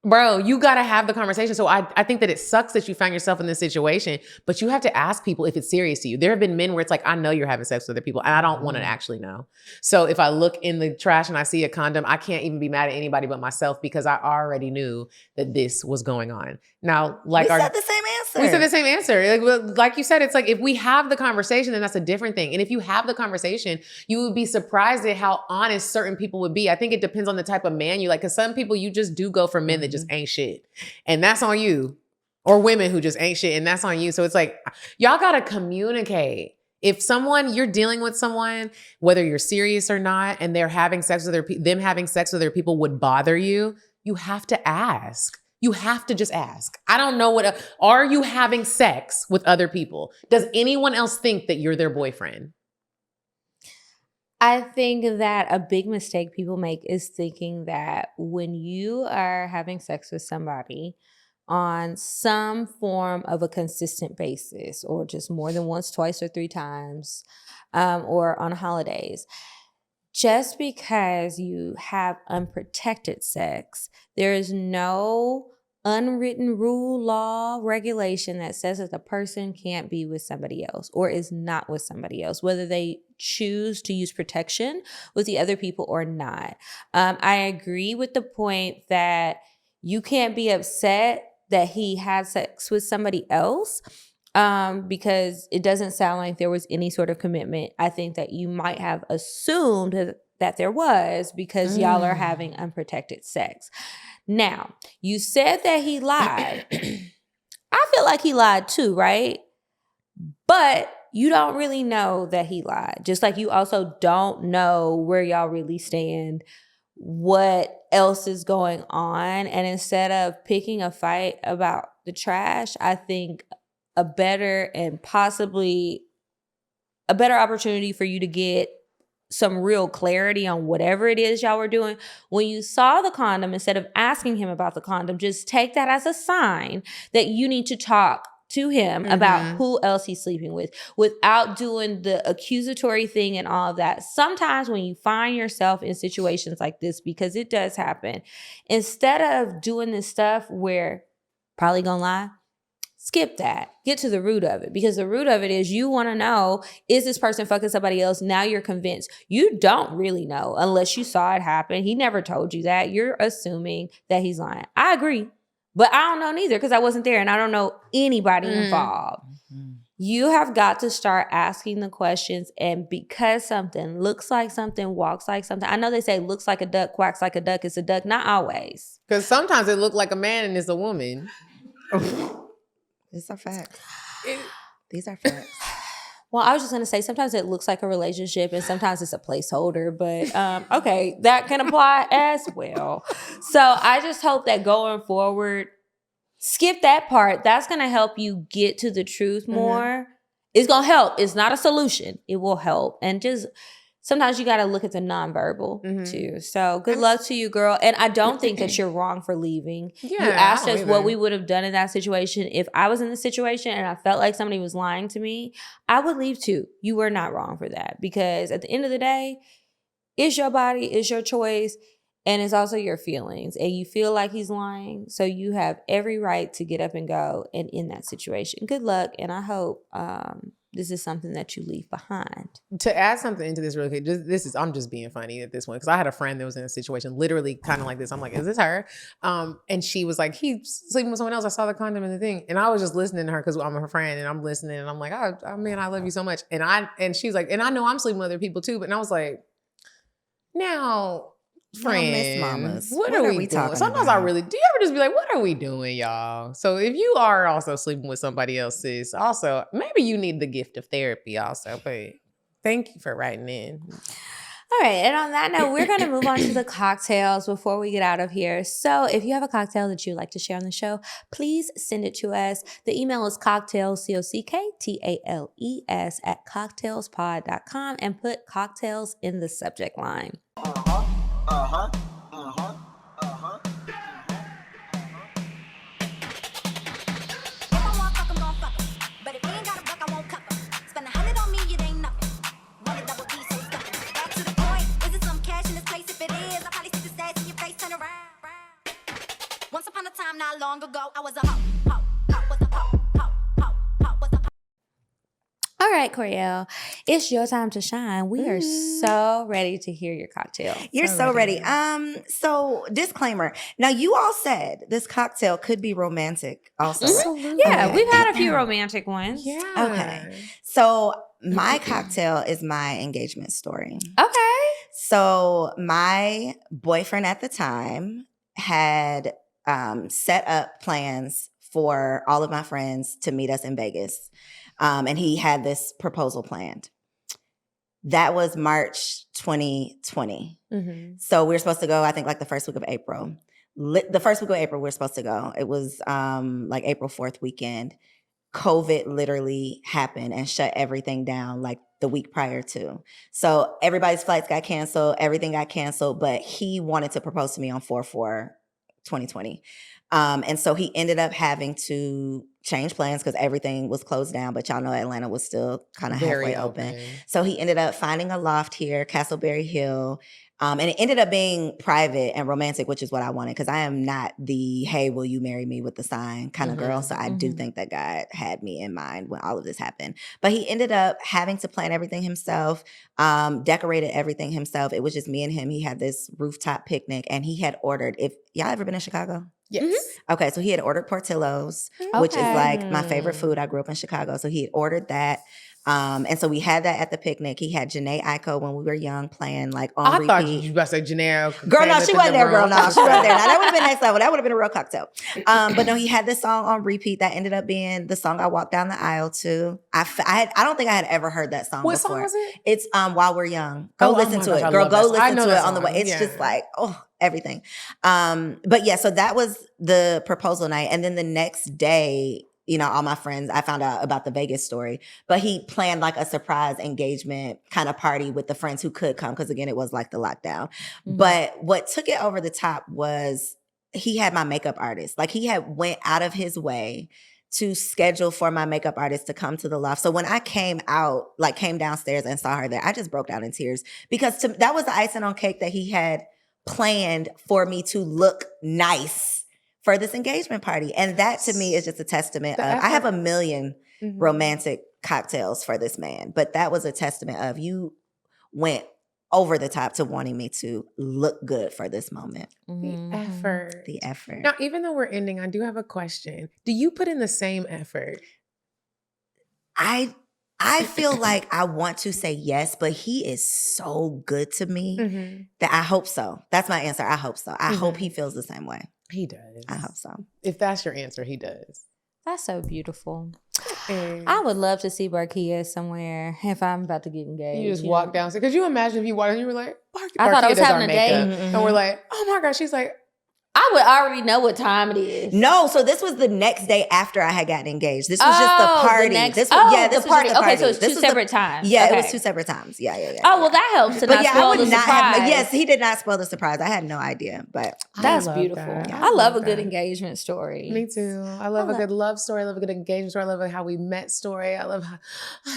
Bro, you got to have the conversation. So I think that it sucks that you find yourself in this situation, but you have to ask people if it's serious to you. There have been men where it's like, I know you're having sex with other people and I don't want to actually know. So if I look in the trash and I see a condom, I can't even be mad at anybody but myself because I already knew that this was going on. Now, like we said the same answer. We said the same answer. Like you said, it's like if we have the conversation, then that's a different thing. And if you have the conversation, you would be surprised at how honest certain people would be. I think it depends on the type of man you like, because some people you just do go for men that just ain't shit. And that's on you. Or women who just ain't shit, and that's on you. So it's like, y'all gotta communicate. If you're dealing with someone, whether you're serious or not, and they're having sex with them having sex with other people would bother you, you have to ask. You have to just ask. I don't know are you having sex with other people? Does anyone else think that you're their boyfriend? I think that a big mistake people make is thinking that when you are having sex with somebody on some form of a consistent basis, or just more than once, twice, or 3 times, or on holidays, just because you have unprotected sex, there is no unwritten rule, law, regulation that says that the person can't be with somebody else or is not with somebody else, whether they choose to use protection with the other people or not. I agree with the point that you can't be upset that he had sex with somebody else, because it doesn't sound like there was any sort of commitment. I think that you might have assumed that there was because y'all are having unprotected sex. Now, you said that he lied. I feel like he lied too, right? But you don't really know that he lied. Just like you also don't know where y'all really stand, what else is going on. And instead of picking a fight about the trash, I think a better and possibly a better opportunity for you to get some real clarity on whatever it is y'all were doing. When you saw the condom, instead of asking him about the condom, just take that as a sign that you need to talk to him about who else he's sleeping with without doing the accusatory thing and all of that. Sometimes when you find yourself in situations like this, because it does happen, instead of doing this stuff where probably gonna lie, skip that. Get to the root of it, because the root of it is you want to know, is this person fucking somebody else? Now you're convinced. You don't really know unless you saw it happen. He never told you that. You're assuming that he's lying. I agree, but I don't know neither because I wasn't there and I don't know anybody involved. You have got to start asking the questions, and because something looks like something, walks like something. I know they say looks like a duck, quacks like a duck. It's a duck. Not always. Because sometimes it looks like a man and it's a woman. These are facts. These are facts. Well, I was just going to say sometimes it looks like a relationship and sometimes it's a placeholder, but okay, that can apply as well. So I just hope that going forward, skip that part. That's going to help you get to the truth more. It's going to help. It's not a solution. It will help. And just sometimes you got to look at the nonverbal too. So good luck to you, girl. And I don't think that you're wrong for leaving. Yeah, you asked us what we would have done in that situation. If I was in the situation and I felt like somebody was lying to me, I would leave too. You were not wrong for that, because at the end of the day, it's your body, it's your choice, and it's also your feelings. And you feel like he's lying, so you have every right to get up and go and in that situation. Good luck, and I hope this is something that you leave behind. To add something into this really quick, I'm just being funny at this point because I had a friend that was in a situation literally kind of like this. I'm like, is this her? And she was like, he's sleeping with someone else. I saw the condom in the thing, and I was just listening to her because I'm her friend, and I'm listening, and I'm like, oh man, I love you so much. And she's like, and I know I'm sleeping with other people too, but and I was like, now. Friend, Miss Mamas, what are we talking doing? Sometimes about? do you ever just be like, what are we doing, y'all? So if you are also sleeping with somebody else, sis, also, maybe you need the gift of therapy also, but thank you for writing in. All right, and on that note, we're going to move on to the cocktails before we get out of here. So if you have a cocktail that you'd like to share on the show, please send it to us. The email is cocktails, CockTales, at cocktailspod.com, and put cocktails in the subject line. Once upon a time, not long ago, I was a hoe. All right, Koereyelle, it's your time to shine. We are so ready to hear your cocktail. You're so ready. So disclaimer. Now, you all said this cocktail could be romantic also. Absolutely. Yeah, Okay. we've had a few romantic ones. Yeah. Okay. So my cocktail is my engagement story. Okay. So my boyfriend at the time had set up plans for all of my friends to meet us in Vegas. And he had this proposal planned. That was March 2020. Mm-hmm. So we were supposed to go, I think, like the first week of April. The first week of April, we were supposed to go. It was like April 4th weekend. COVID literally happened and shut everything down like the week prior to. So everybody's flights got canceled. Everything got canceled. But he wanted to propose to me on 4/4/2020. And so he ended up having to change plans because everything was closed down. But y'all know Atlanta was still kind of halfway open. So he ended up finding a loft here, Castleberry Hill. And it ended up being private and romantic, which is what I wanted because I am not the, hey, will you marry me with the sign kind of girl. So I do think that God had me in mind when all of this happened. But he ended up having to plan everything himself, decorated everything himself. It was just me and him. He had this rooftop picnic and he had ordered, if y'all ever been in Chicago? Yes. Okay, so he had ordered Portillo's, which is like my favorite food. I grew up in Chicago. So he had ordered that. And so we had that at the picnic. He had Janae Aiko when we were young playing like on repeat. I thought you were about to say Janae. Girl, no, she wasn't there, girl. No, she wasn't there. Now, that would have been next level. That would have been a real cocktail. But no, he had this song on repeat that ended up being the song I walked down the aisle to. I don't think I had ever heard that song before. What song was it? It's While We're Young. Go listen to it. Girl, go listen to it on the way. It's just like, everything. But yeah, so that was the proposal night. And then the next day, you know, all my friends, I found out about the Vegas story, but he planned like a surprise engagement kind of party with the friends who could come. Cause again, it was like the lockdown. But what took it over the top was he had my makeup artist. Like he had went out of his way to schedule for my makeup artist to come to the loft. So when I came downstairs and saw her there, I just broke down in tears because that was the icing on cake that he had planned for me to look nice for this engagement party. And that to me is just a testament of, I have a million romantic cocktails for this man, but that was a testament of you went over the top to wanting me to look good for this moment. The effort. The effort. Now, even though we're ending, I do have a question. Do you put in the same effort? I feel like I want to say yes, but he is so good to me that I hope so. That's my answer. I hope so. I hope he feels the same way. He does. I hope so. If that's your answer, he does. That's so beautiful. I would love to see Barkia somewhere if I'm about to get engaged. You just walk downstairs. Could you imagine if you walked and you were like, I thought I was having a date. And we're like, oh my gosh. She's like, I would already know what time it is. No, so this was the next day after I had gotten engaged. This was just the party. This was party. Just the party. Okay, so it's two separate times. Yeah, okay. It was two separate times. Yeah. Oh, well, that helps to not spoil the surprise. Yes, he did not spoil the surprise. I had no idea, but that's beautiful. That. I love a good engagement story. Me too. I love a good love story. I love a good engagement story. I love how we met story. I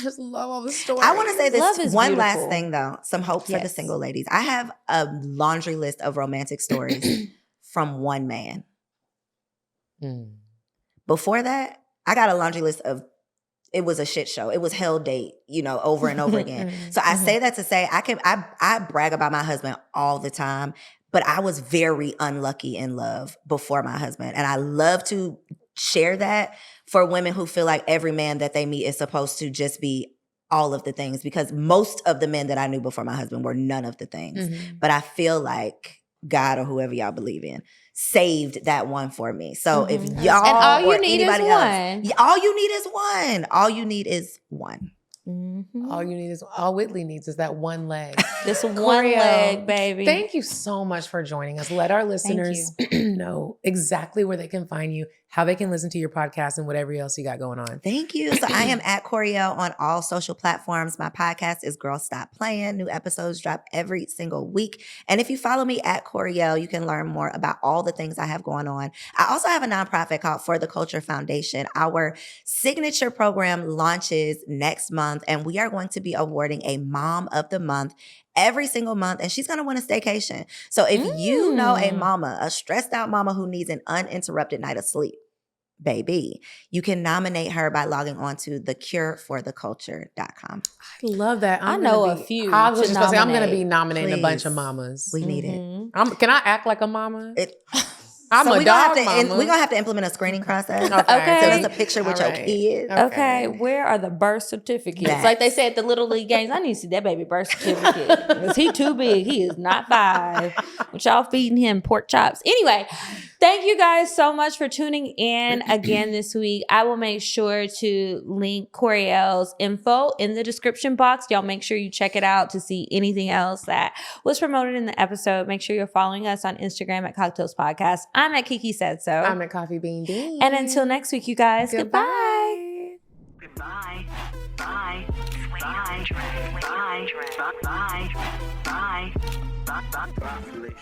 just love all the stories. I want to say this one beautiful. last thing though. Some hope for the single ladies. I have a laundry list of romantic stories from one man. Before that, I got a laundry list of it was a shit show. It was hell date, over and over again. So I say that to say I brag about my husband all the time, but I was very unlucky in love before my husband. And I love to share that for women who feel like every man that they meet is supposed to just be all of the things, because most of the men that I knew before my husband were none of the things. But I feel like God, or whoever y'all believe in, saved that one for me. So if y'all and all or you need anybody is else, one. all you need is one. All you need is one. All Whitley needs is that one leg. This one Koereyelle, leg, baby. Thank you so much for joining us. Let our listeners know exactly where they can find you, how they can listen to your podcast, and whatever else you got going on. Thank you. So I am at Koereyelle on all social platforms. My podcast is Girl Stop Playing. New episodes drop every single week. And if you follow me at Koereyelle, you can learn more about all the things I have going on. I also have a nonprofit called For the Culture Foundation. Our signature program launches next month, and we are going to be awarding a Mom of the Month every single month, and she's going to win a staycation. So if you know a mama, a stressed out mama who needs an uninterrupted night of sleep, baby, you can nominate her by logging on to thecurefortheculture.com. I love that. I know a few. I was just going to say, I'm going to nominate. be nominating Please. a bunch of mamas. We need it. Can I act like a mama? I'm a dog mama. We're going to have to implement a screening process. Okay. Send us a picture with your kids. Okay, where are the birth certificates? Like they say at the Little League games, I need to see that baby birth certificate. Because he too big. He is not 5. But y'all feeding him pork chops. Anyway, thank you guys so much for tuning in again this week. I will make sure to link Koereyelle's info in the description box. Y'all make sure you check it out to see anything else that was promoted in the episode. Make sure you're following us on Instagram at CockTales Podcast. I'm at Kiki Said So. I'm at Coffee Bean Bean. And until next week, you guys, goodbye. Goodbye. Bye. Bye. Bye. Bye. Bye. Bye. Bye. Bye.